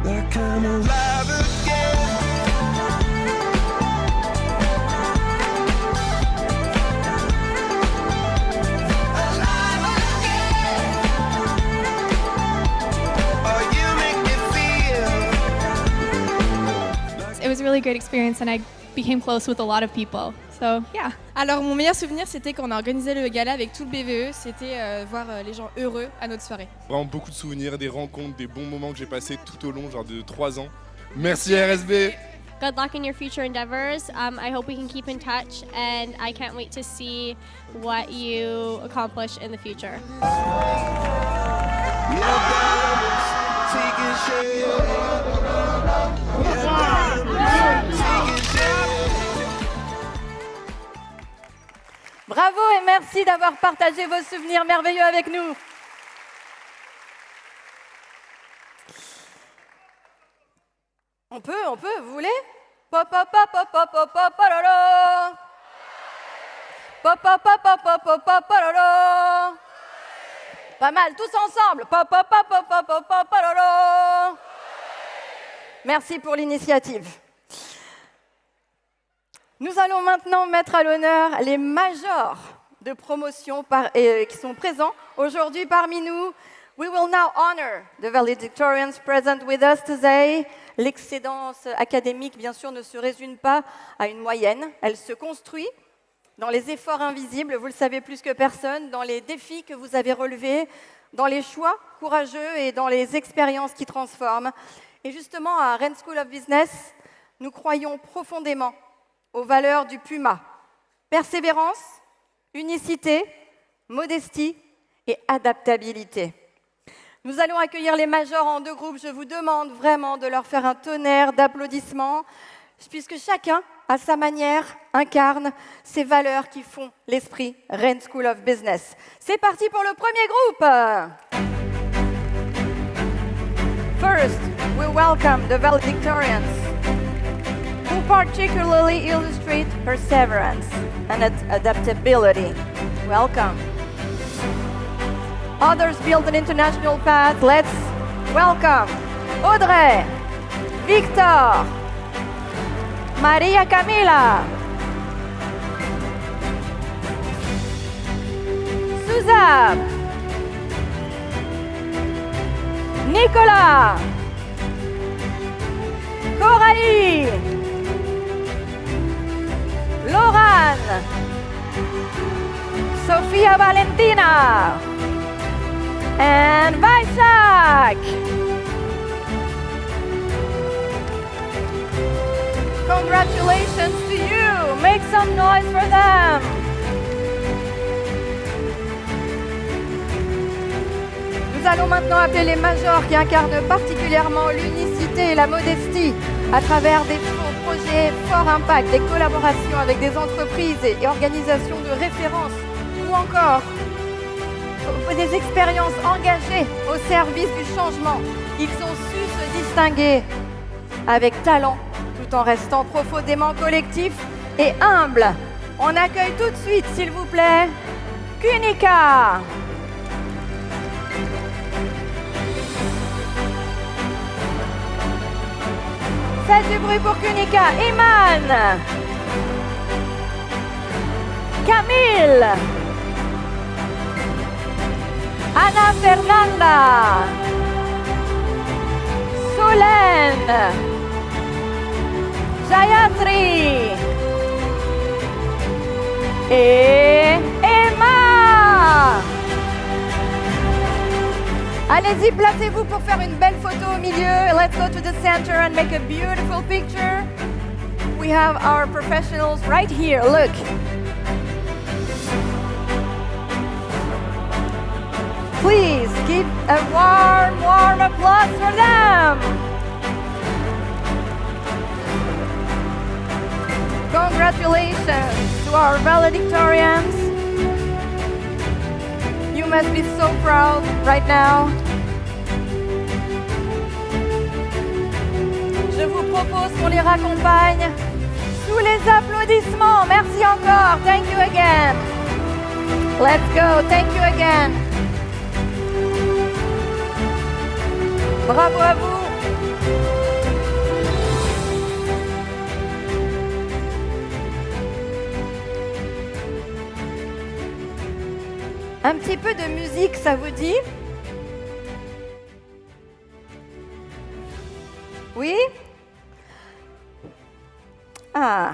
like I'm alive again. It was a really great experience and I became close with a lot of people. So, yeah. Alors, mon meilleur souvenir, c'était qu'on a organisé le gala avec tout le BVE. C'était voir les gens heureux à notre soirée. Vraiment beaucoup de souvenirs, des rencontres, des bons moments que j'ai passés tout au long, genre de 3 ans. Merci RSB. Good luck in your future endeavors. I hope we can keep in touch and I can't wait to see what you accomplish in the future. Bravo et merci d'avoir partagé vos souvenirs merveilleux avec nous. On peut, vous voulez? Pop pop pop pop pop pop pop lolo. Pop pop pop pop pop pop pop lolo. Pas mal, tous ensemble. Pop pop pop pop pop pop pop lolo. Merci pour l'initiative. Nous allons maintenant mettre à l'honneur les majors de promotion qui sont présents aujourd'hui parmi nous. We will now honor the valedictorians present with us today. L'excellence académique, bien sûr, ne se résume pas à une moyenne. Elle se construit dans les efforts invisibles, vous le savez plus que personne, dans les défis que vous avez relevés, dans les choix courageux et dans les expériences qui transforment. Et justement, à Rennes School of Business, nous croyons profondément aux valeurs du PUMA. Persévérance, unicité, modestie et adaptabilité. Nous allons accueillir les majors en 2 groupes. Je vous demande vraiment de leur faire un tonnerre d'applaudissements, puisque chacun, à sa manière, incarne ces valeurs qui font l'esprit Rennes School of Business. C'est parti pour le premier groupe. First, we welcome the valedictorians. who particularly illustrate perseverance and adaptability. Welcome. Others build an international path. Let's welcome Audrey, Victor, Maria Camila, Suzab, Nicolas, Coralie, Laurent, Sofia Valentina, and Vaisak. Congratulations to you. Make some noise for them. Nous allons maintenant appeler les majors qui incarnent particulièrement l'unicité et la modestie à travers des projets fort impact, des collaborations avec des entreprises et organisations de référence ou encore des expériences engagées au service du changement. Ils ont su se distinguer avec talent tout en restant profondément collectifs et humbles. On accueille tout de suite, s'il vous plaît, Kunika. Faites du bruit pour Kunika. Iman, Camille, Ana Fernanda, Solène, Jayatri et Emma. Allez-y, placez-vous pour faire une belle photo au milieu. Let's go to the center and make a beautiful picture. We have our professionals right here. Look. Please give a warm applause for them. Congratulations to our valedictorians. You must be so proud right now. Je vous propose qu'on les raccompagne sous les applaudissements. Merci encore. Thank you again. Let's go. Thank you again. Bravo à vous. Un petit peu de musique, ça vous dit? Oui? Ah.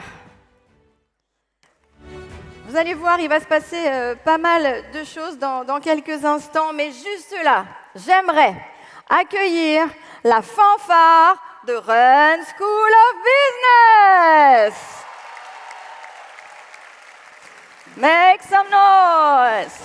Vous allez voir, il va se passer pas mal de choses dans quelques instants, mais juste là, j'aimerais accueillir la fanfare de Run School of Business. Make some noise.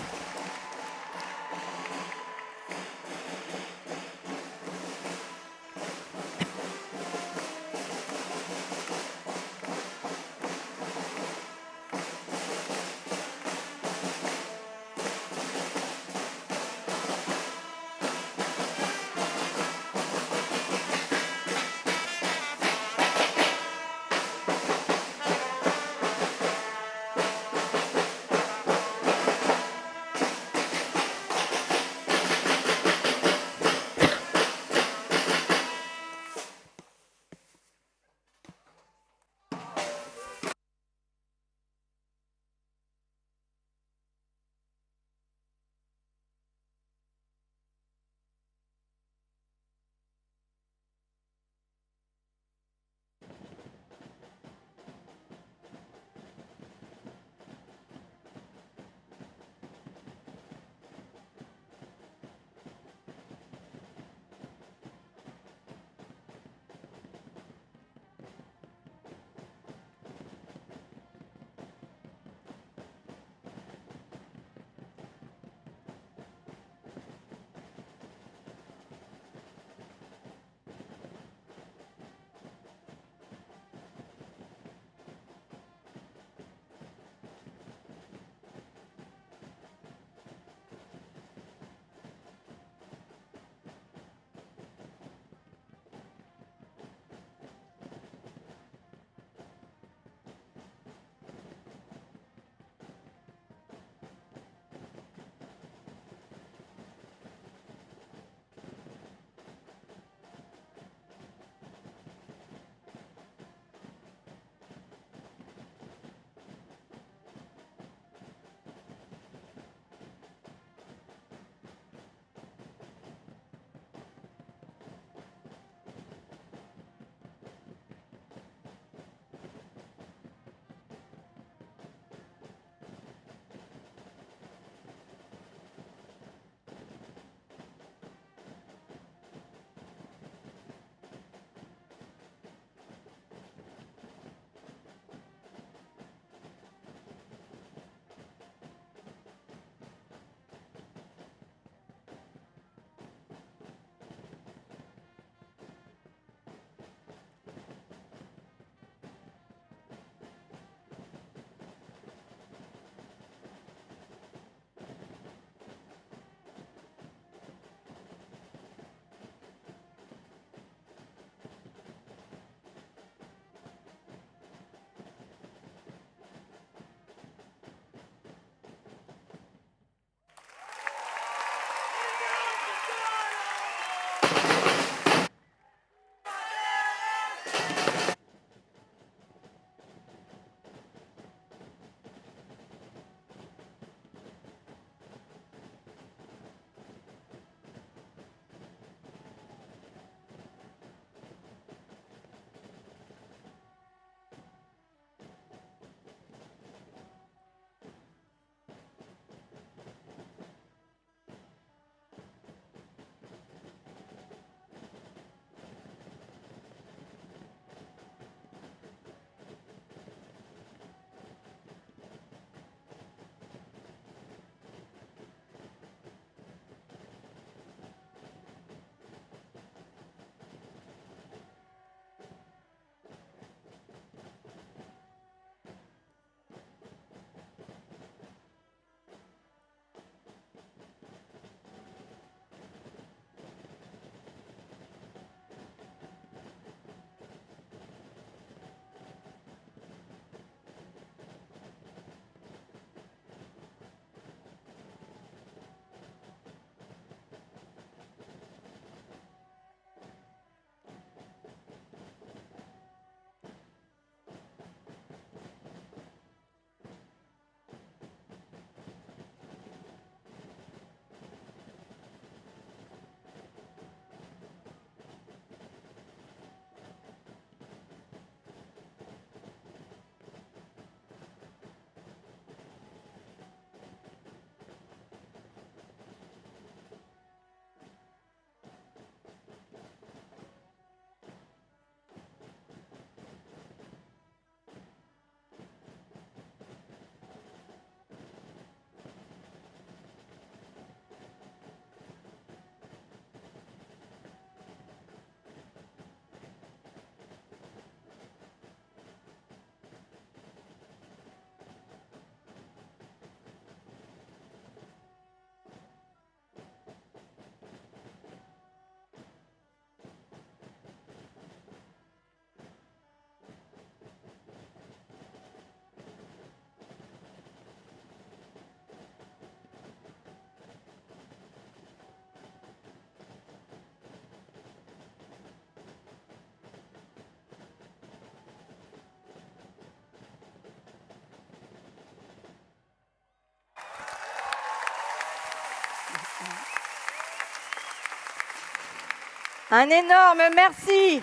Un énorme merci.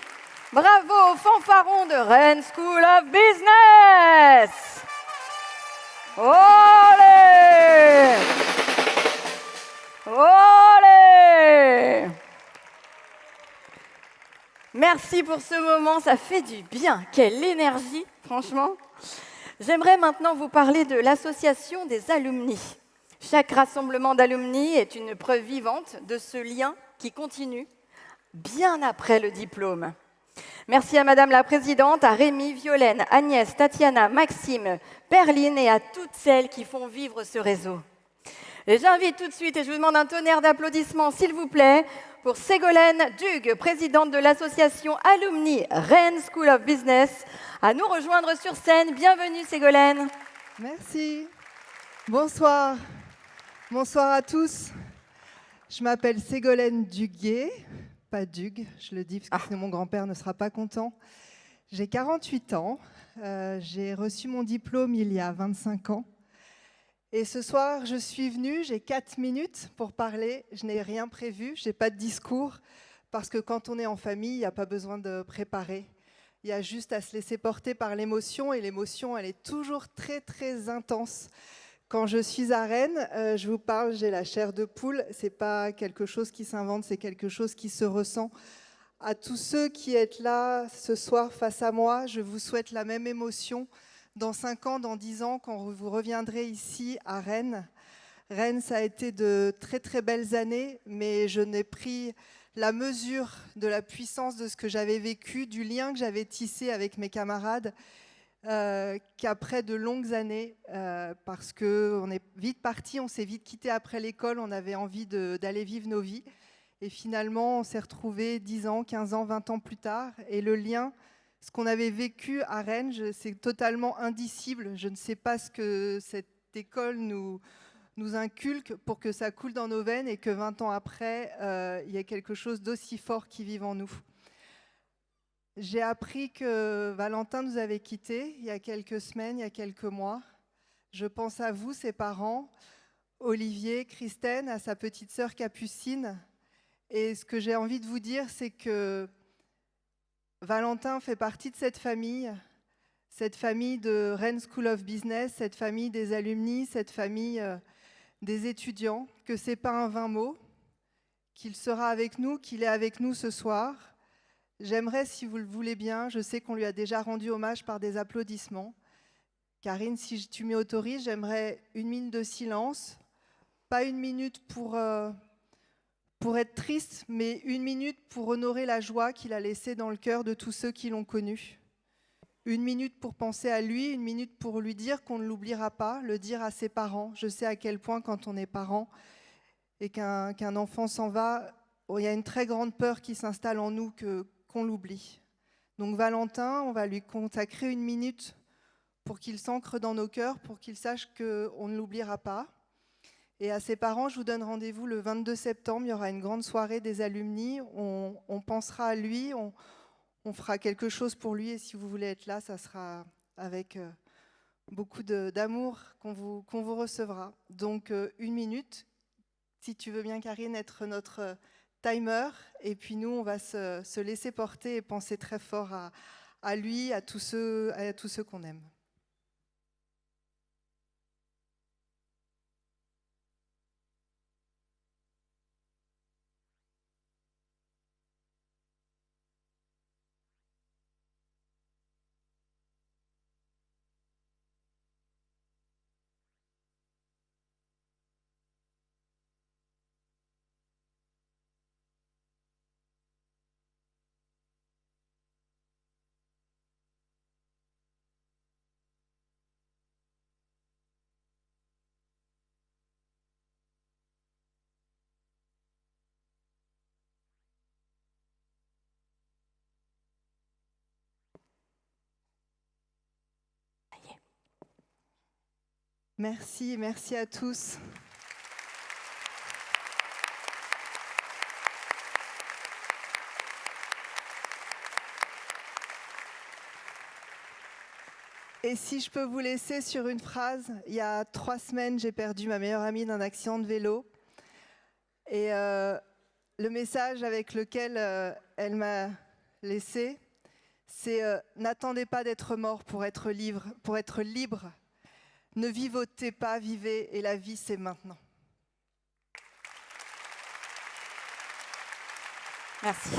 Bravo aux fanfarons de Rennes School of Business. Olé! Olé! Merci pour ce moment, ça fait du bien. Quelle énergie, franchement. J'aimerais maintenant vous parler de l'association des alumni. Chaque rassemblement d'alumni est une preuve vivante de ce lien qui continue bien après le diplôme. Merci à Madame la Présidente, à Rémi, Violaine, Agnès, Tatiana, Maxime, Perline et à toutes celles qui font vivre ce réseau. Et j'invite tout de suite, et je vous demande un tonnerre d'applaudissements s'il vous plaît, pour Ségolène Dugue, présidente de l'association Alumni Rennes School of Business, à nous rejoindre sur scène. Bienvenue Ségolène. Merci. Bonsoir. Bonsoir à tous. Je m'appelle Ségolène Duguet, pas Dugue, je le dis parce que sinon mon grand-père ne sera pas content. J'ai 48 ans, j'ai reçu mon diplôme il y a 25 ans. Et ce soir, je suis venue, j'ai 4 minutes pour parler, je n'ai rien prévu, je n'ai pas de discours, parce que quand on est en famille, il n'y a pas besoin de préparer. Il y a juste à se laisser porter par l'émotion, et l'émotion, elle est toujours très, très intense. Quand je suis à Rennes, je vous parle, j'ai la chair de poule, ce n'est pas quelque chose qui s'invente, c'est quelque chose qui se ressent. À tous ceux qui êtes là ce soir face à moi, je vous souhaite la même émotion. Dans 5 ans, dans 10 ans, quand vous reviendrez ici à Rennes, Rennes, ça a été de très très belles années, mais je n'ai pris la mesure de la puissance de ce que j'avais vécu, du lien que j'avais tissé avec mes camarades, qu'après de longues années, parce qu'on est vite parti, on s'est vite quitté après l'école, on avait envie d'aller vivre nos vies. Et finalement, on s'est retrouvés 10 ans, 15 ans, 20 ans plus tard, et le lien... Ce qu'on avait vécu à Rennes, c'est totalement indicible. Je ne sais pas ce que cette école nous inculque pour que ça coule dans nos veines et que 20 ans après, il y ait quelque chose d'aussi fort qui vive en nous. J'ai appris que Valentin nous avait quittés il y a quelques semaines, il y a quelques mois. Je pense à vous, ses parents, Olivier, Christine, à sa petite sœur Capucine. Et ce que j'ai envie de vous dire, c'est que Valentin fait partie de cette famille de Rennes School of Business, cette famille des alumni, cette famille des étudiants, que ce n'est pas un vain mot, qu'il sera avec nous, qu'il est avec nous ce soir. J'aimerais, si vous le voulez bien, je sais qu'on lui a déjà rendu hommage par des applaudissements. Karine, si tu m'y autorises, j'aimerais 1 minute de silence, pas 1 minute pour être triste, mais 1 minute pour honorer la joie qu'il a laissée dans le cœur de tous ceux qui l'ont connu. 1 minute pour penser à lui, 1 minute pour lui dire qu'on ne l'oubliera pas, le dire à ses parents. Je sais à quel point quand on est parent et qu'un enfant s'en va, il y a une très grande peur qui s'installe en nous qu'on l'oublie. Donc Valentin, on va lui consacrer 1 minute pour qu'il s'ancre dans nos cœurs, pour qu'il sache qu'on ne l'oubliera pas. Et à ses parents, je vous donne rendez-vous le 22 septembre. Il y aura une grande soirée des alumni. On pensera à lui, on fera quelque chose pour lui. Et si vous voulez être là, ça sera avec beaucoup d'amour qu'on vous recevra. Donc 1 minute, si tu veux bien, Karine, être notre timer. Et puis nous, on va se laisser porter et penser très fort à lui, à tous ceux qu'on aime. Merci, merci à tous. Et si je peux vous laisser sur une phrase, il y a 3 semaines, j'ai perdu ma meilleure amie d'un accident de vélo. Et Le message avec lequel elle m'a laissé, c'est n'attendez pas d'être mort pour être libre. Ne vivotez pas, vivez, et la vie, c'est maintenant. Merci.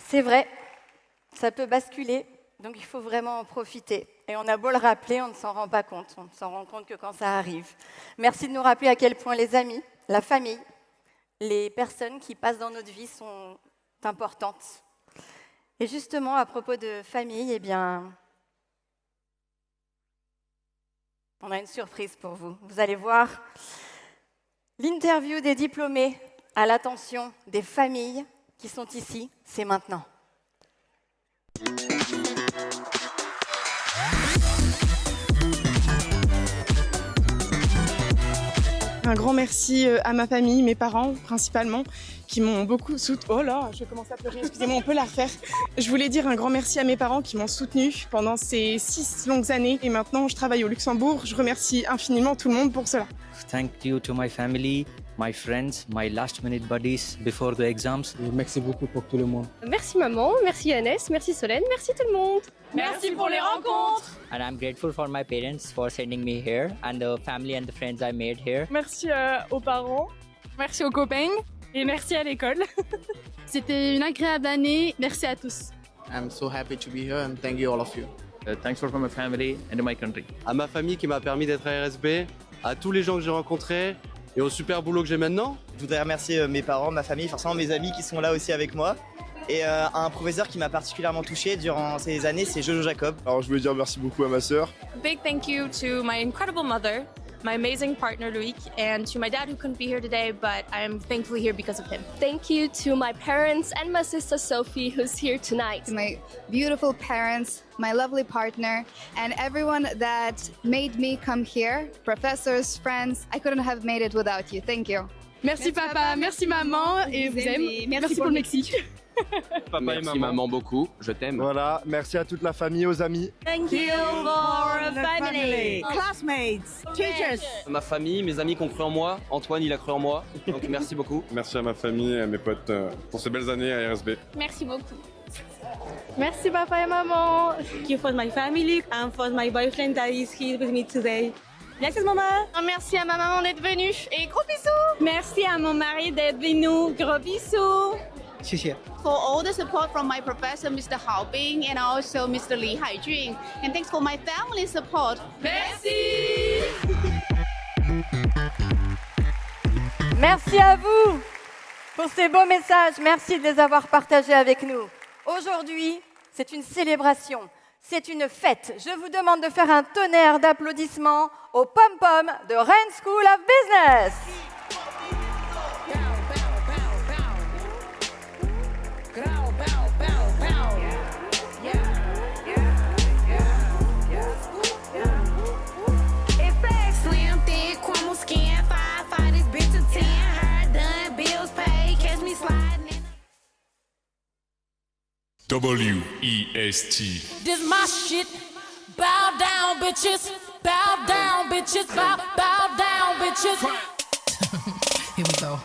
C'est vrai, ça peut basculer, donc il faut vraiment en profiter. Et on a beau le rappeler, on ne s'en rend pas compte. On ne s'en rend compte que quand ça arrive. Merci de nous rappeler à quel point les amis, la famille, les personnes qui passent dans notre vie sont importantes. Et justement, à propos de famille, eh bien, on a une surprise pour vous. Vous allez voir l'interview des diplômés à l'attention des familles qui sont ici, c'est maintenant. Un grand merci à ma famille, mes parents principalement, qui m'ont beaucoup soutenu. Oh là, je vais commencer à pleurer, excusez-moi, on peut la refaire. Je voulais dire un grand merci à mes parents qui m'ont soutenue pendant ces 6 longues années. Et maintenant, je travaille au Luxembourg. Je remercie infiniment tout le monde pour cela. Thank you to my family, my friends, my last-minute buddies before the exams. Merci beaucoup pour tout le monde. Merci maman, merci Annès, merci Solène, merci tout le monde. Merci pour les rencontres. And I'm grateful for my parents for sending me here and the family and the friends I made here. Merci aux parents. Merci aux copains et merci à l'école. C'était une agréable année. Merci à tous. I'm so happy to be here and thank you all of you. Thanks for my family and my country. À ma famille qui m'a permis d'être à RSB, à tous les gens que j'ai rencontrés et au super boulot que j'ai maintenant. Je voudrais remercier mes parents, ma famille, forcément mes amis qui sont là aussi avec moi. Et un professeur qui m'a particulièrement touché durant ces années, c'est Jojo Jacob. Alors je voulais dire merci beaucoup à ma sœur. Big thank you to my incredible mother, my amazing partner Loïc, and to my dad who couldn't be here today, but I'm thankfully here because of him. Thank you to my parents and my sister Sophie, who's here tonight. To my beautiful parents, my lovely partner, and everyone that made me come here, professors, friends. I couldn't have made it without you. Thank you. Merci papa, merci maman, et vous aime. Merci pour le Mexique. Papa merci maman beaucoup, je t'aime. Voilà, merci à toute la famille, aux amis. Thank you for family. Classmates, teachers. Ma famille, mes amis qui ont cru en moi. Antoine, il a cru en moi. Donc merci beaucoup. Merci à ma famille et à mes potes pour ces belles années à RSB. Merci beaucoup. Merci papa et maman. Thank you for my family and for my boyfriend that is here with me today. Merci maman. Merci à ma maman d'être venue et gros bisous. Merci à mon mari d'être venu. Gros bisous. For all the support from my professor, Mr. Hao Bing, and also Mr. Li Haijun. And thanks for my family support. Merci! Merci à vous pour ces beaux messages. Merci de les avoir partagés avec nous. Aujourd'hui, c'est une célébration, c'est une fête. Je vous demande de faire un tonnerre d'applaudissements au pom-pom de Rennes School of Business. WEST. This my shit. Bow down, bitches. Bow down, bitches. Bow down, bitches. Here we go.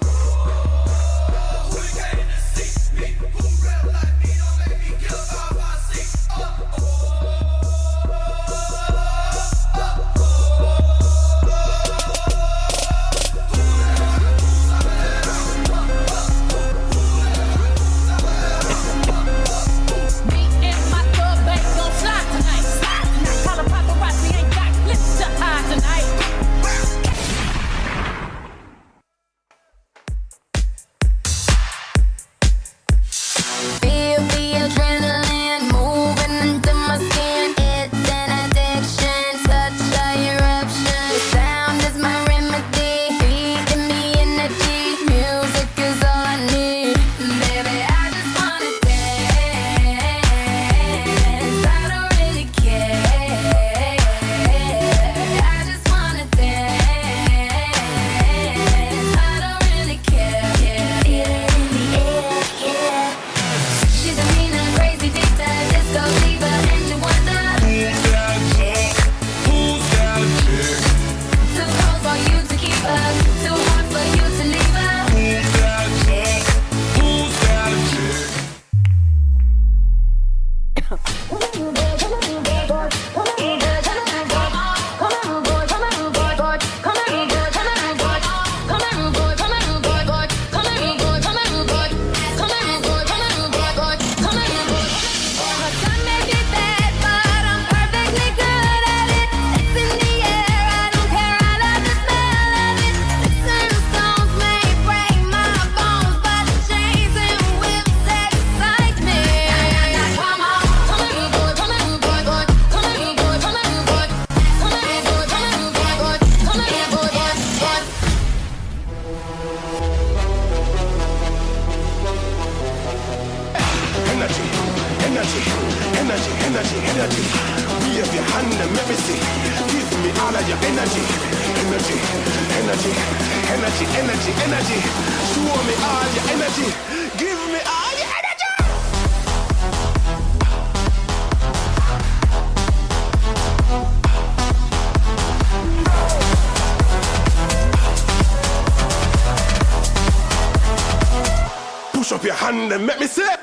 Push up your hand and make me say.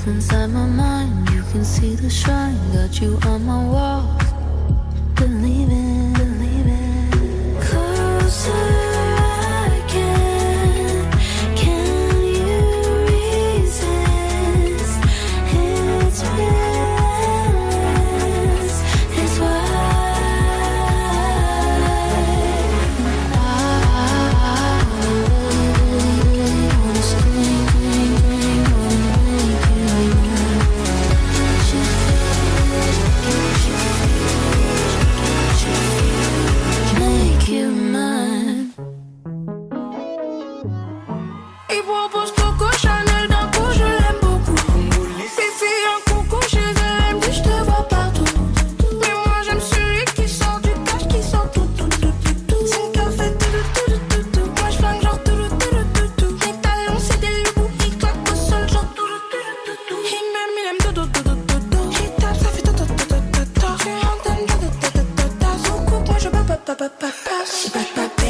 Inside my mind, you can see the shrine. Got you on my wall. Believing, believing. Closer I can. Can you resist? It's endless.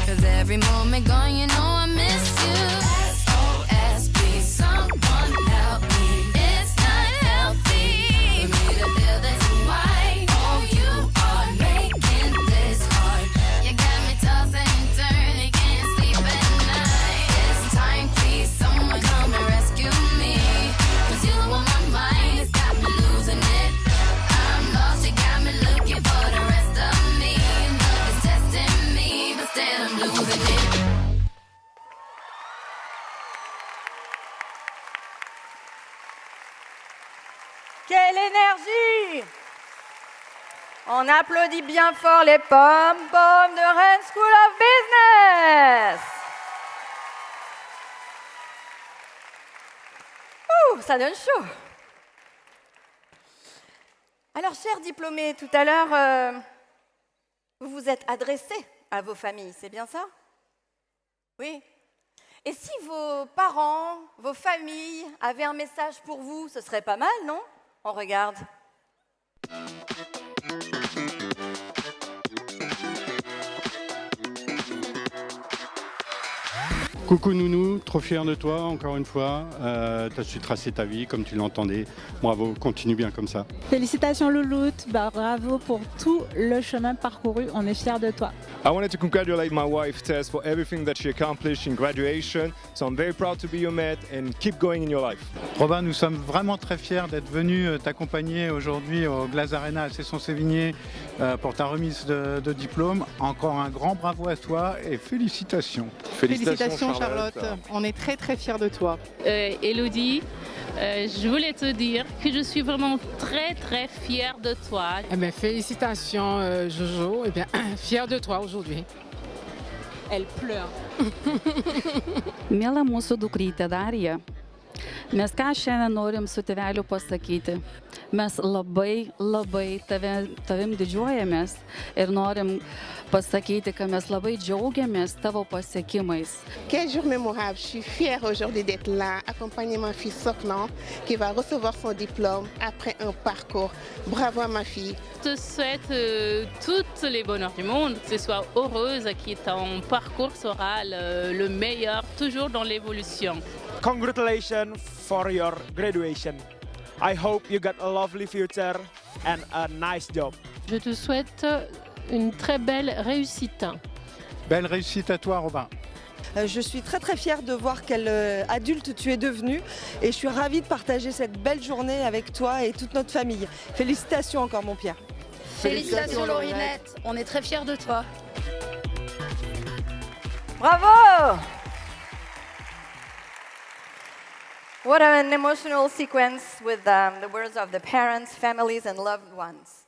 It's every moment gone, you know I miss you. SOS, please someone help me. It's not healthy for me to feel this way. Oh, you are making this hard. You got me tossing and turning, can't sleep at night. It's time, please someone come and rescue me. 'Cause you on my mind, it's got me losing it. I'm lost, you got me looking for the rest of me. Love is testing me, but still I'm losing it. Quelle énergie! On applaudit bien fort les pommes de Rennes School of Business. Ouh, ça donne chaud. Alors, chers diplômés, tout à l'heure, vous vous êtes adressés à vos familles, c'est bien ça? Oui. Et si vos parents, vos familles avaient un message pour vous, ce serait pas mal, non? On regarde. Coucou Nounou, trop fier de toi encore une fois. Tu as su tracer ta vie comme tu l'entendais. Bravo, continue bien comme ça. Félicitations Louloute, bravo pour tout le chemin parcouru, on est fiers de toi. I wanted to congratulate my wife Tess for everything that she accomplished in graduation. So I'm very proud to be your mate and keep going in your life. Robin, nous sommes vraiment très fiers d'être venus t'accompagner aujourd'hui au Glace Arena à Cesson-Sévigné pour ta remise de diplôme. Encore un grand bravo à toi et félicitations. Félicitations Charlotte, on est très très fiers de toi. Elodie, je voulais te dire que je suis vraiment très très fière de toi. Eh bien, félicitations Jojo, eh bien, fière de toi aujourd'hui. Elle pleure. Mela moço do CRI Daria, Mes ką šiandien norim su tėveliu pasakyti? Mes labai, labai tavim didžiuojamės ir norim pasakyti, kad mes labai džiaugiamės tavo pasiekimais. Quel jour mémorable. Je suis fière aujourd'hui d'être là, accompagner ma fille Soklan qui va recevoir son diplôme après un parcours. Bravo à ma fille. Je te souhaite toutes les bonheurs du monde, que tu sois heureuse, que ton parcours sera le meilleur, toujours dans l'évolution. Congratulations for your graduation. I hope you got a lovely future and a nice job. Je te souhaite une très belle réussite. Belle réussite à toi, Robin. Je suis très très fière de voir quel adulte tu es devenu et je suis ravie de partager cette belle journée avec toi et toute notre famille. Félicitations encore mon Pierre. Félicitations Laurinette, on est très fiers de toi. Bravo! What an emotional sequence with the words of the parents, families, and loved ones.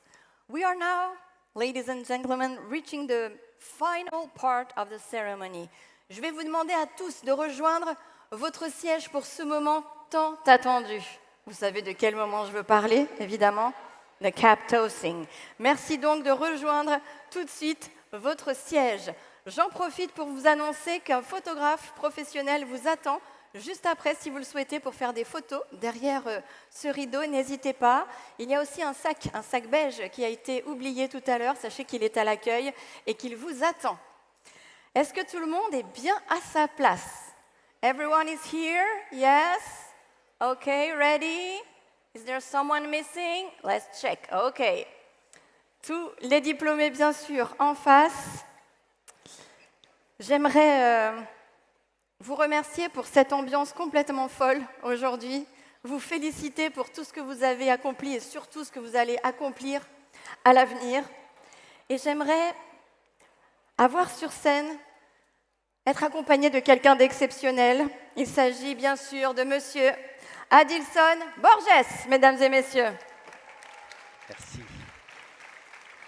We are now, ladies and gentlemen, reaching the final part of the ceremony. Je vais vous demander à tous de rejoindre votre siège pour ce moment tant attendu. Vous savez de quel moment je veux parler, évidemment? Le cap tossing. Merci donc de rejoindre tout de suite votre siège. J'en profite pour vous annoncer qu'un photographe professionnel vous attend juste après, si vous le souhaitez, pour faire des photos derrière ce rideau. N'hésitez pas. Il y a aussi un sac beige qui a été oublié tout à l'heure. Sachez qu'il est à l'accueil et qu'il vous attend. Est-ce que tout le monde est bien à sa place? Everyone is here? Yes? Okay, ready? Is there someone missing? Let's check. Okay. Tous les diplômés, bien sûr, en face. J'aimerais vous remercier pour cette ambiance complètement folle aujourd'hui, vous féliciter pour tout ce que vous avez accompli et surtout ce que vous allez accomplir à l'avenir. Et j'aimerais avoir sur scène, être accompagné de quelqu'un d'exceptionnel. Il s'agit bien sûr de Monsieur Adilson Borges, mesdames et messieurs. Merci.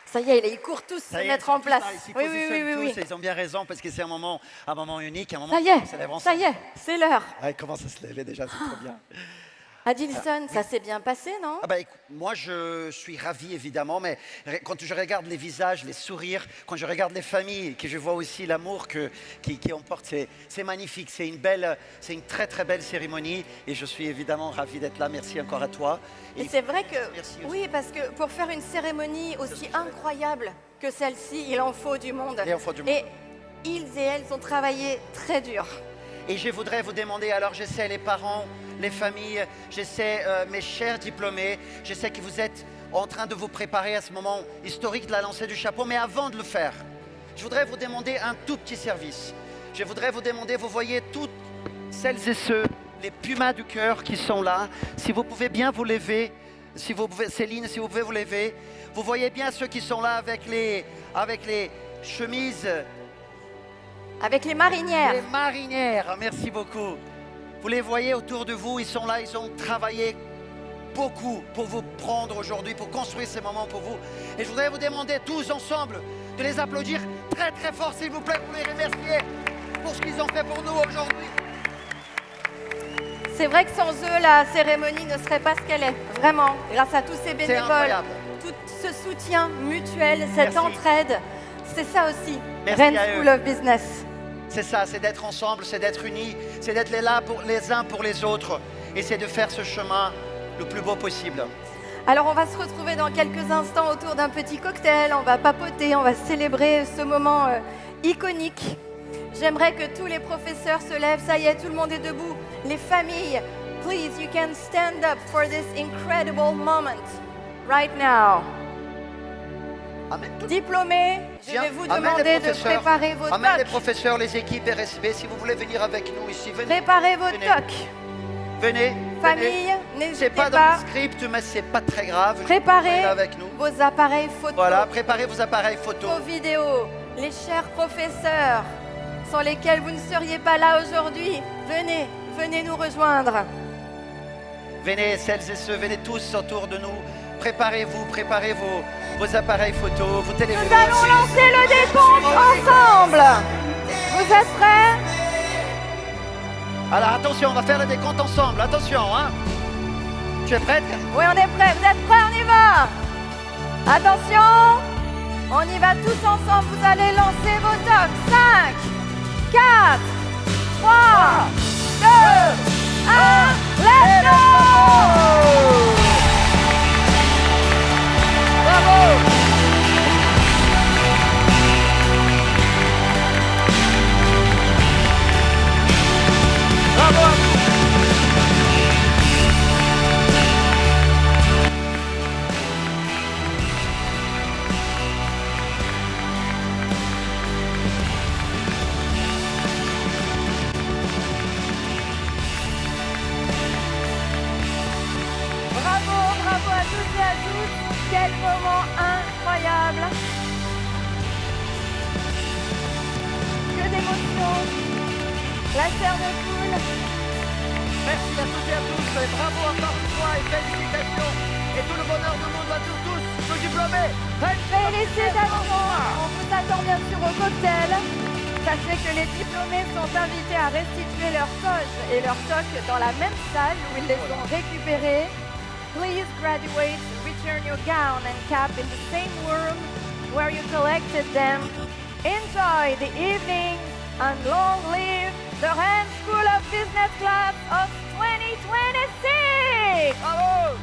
Ça y est, ils courent tous se mettre en place. Oui. Ils ont bien raison parce que c'est un moment unique, un moment ça y est, qu'on célèbre ensemble. ça y est, c'est l'heure. Ouais, comment ça se levait déjà, c'est trop bien. Adilson, ça s'est bien passé, non? Écoute, moi, je suis ravi, évidemment, mais quand je regarde les visages, les sourires, quand je regarde les familles, que je vois aussi l'amour qui emporte, c'est magnifique. C'est une très, très belle cérémonie et je suis évidemment ravi d'être là. Merci encore à toi. Et c'est vrai que, oui, parce que pour faire une cérémonie aussi incroyable que celle-ci, il en faut du monde. Et ils et elles ont travaillé très dur. Et je voudrais vous demander, alors je sais les parents, les familles, je sais mes chers diplômés, je sais que vous êtes en train de vous préparer à ce moment historique de la lancée du chapeau, mais avant de le faire, je voudrais vous demander un tout petit service. Je voudrais vous demander, vous voyez toutes celles et ceux, les pumas du cœur qui sont là, si vous pouvez bien vous lever, si vous pouvez, Céline, si vous pouvez vous lever, vous voyez bien ceux qui sont là avec les chemises. Avec les marinières. Les marinières, merci beaucoup. Vous les voyez autour de vous, ils sont là, ils ont travaillé beaucoup pour vous prendre aujourd'hui, pour construire ces moments pour vous. Et je voudrais vous demander tous ensemble de les applaudir très très fort, s'il vous plaît, pour les remercier pour ce qu'ils ont fait pour nous aujourd'hui. C'est vrai que sans eux, la cérémonie ne serait pas ce qu'elle est. Vraiment, grâce à tous ces bénévoles, tout ce soutien mutuel, cette entraide, c'est ça aussi, Rennes School of Business. C'est ça, c'est d'être ensemble, c'est d'être unis, c'est d'être là pour les uns pour les autres et c'est de faire ce chemin le plus beau possible. Alors on va se retrouver dans quelques instants autour d'un petit cocktail, on va papoter, on va célébrer ce moment iconique. J'aimerais que tous les professeurs se lèvent, ça y est, tout le monde est debout. Les familles, please, you can stand up for this incredible moment right now. Diplômés, je vais vous demander de préparer vos tocs. Les professeurs, les équipes RSB, si vous voulez venir avec nous ici, venez. Préparez vos tocs. Venez. Famille, n'hésitez pas. C'est pas dans le script, mais c'est pas très grave. Préparez avec nous. vos appareils photo. Voilà, préparez vos appareils photo. Vos vidéos. Les chers professeurs, sans lesquels vous ne seriez pas là aujourd'hui, venez nous rejoindre. Venez, celles et ceux, venez tous autour de nous. Préparez-vous, préparez vos appareils photo, vos téléphones. Nous allons lancer le décompte ensemble. Vous êtes prêts? Alors attention, on va faire le décompte ensemble. Attention, hein. Tu es prête? Oui, on est prêts. Vous êtes prêts? On y va. Attention, on y va tous ensemble. Vous allez lancer vos tocs. 5, 4, 3, 2, 1, let's go! Bravo! Bravo à vous! Bravo à toutes et à tous. Quel moment incroyable. Que d'émotions. La chair de poule. Merci à toutes et à tous. Et bravo encore une fois et félicitations. Et tout le bonheur du monde à tous nos diplômés. Félicitations. On vous attend bien sûr au cocktail. Sachez que les diplômés sont invités à restituer leurs toges et leurs toques dans la même salle où ils les ont récupérés. Please, graduates, return your gown and cap in the same room where you collected them. Enjoy the evening and long live the Rennes School of Business Class of 2026! Bravo!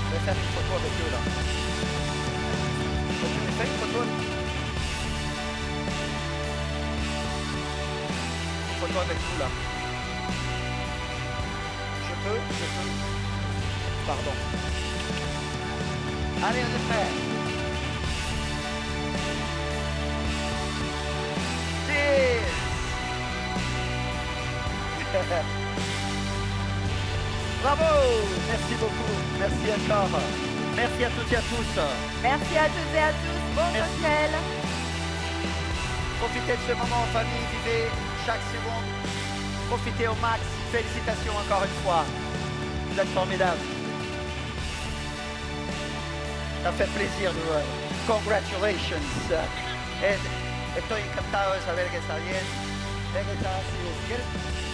Je vais faire une photo avec eux là. Tu me fais une photo? Une photo avec vous là. Je peux? Pardon. Allez, on est prêts. Cheers! Bravo! Merci beaucoup. Merci encore. Merci à toutes et à tous. Merci à toutes et à tous. Bon cocktail. Profitez de ce moment en famille. Vivez chaque seconde. Profitez au max. Félicitations encore une fois. Vous êtes formidables. Ça fait plaisir de vous. Congratulations. Estoy encantado de saber que está bien. De que está así.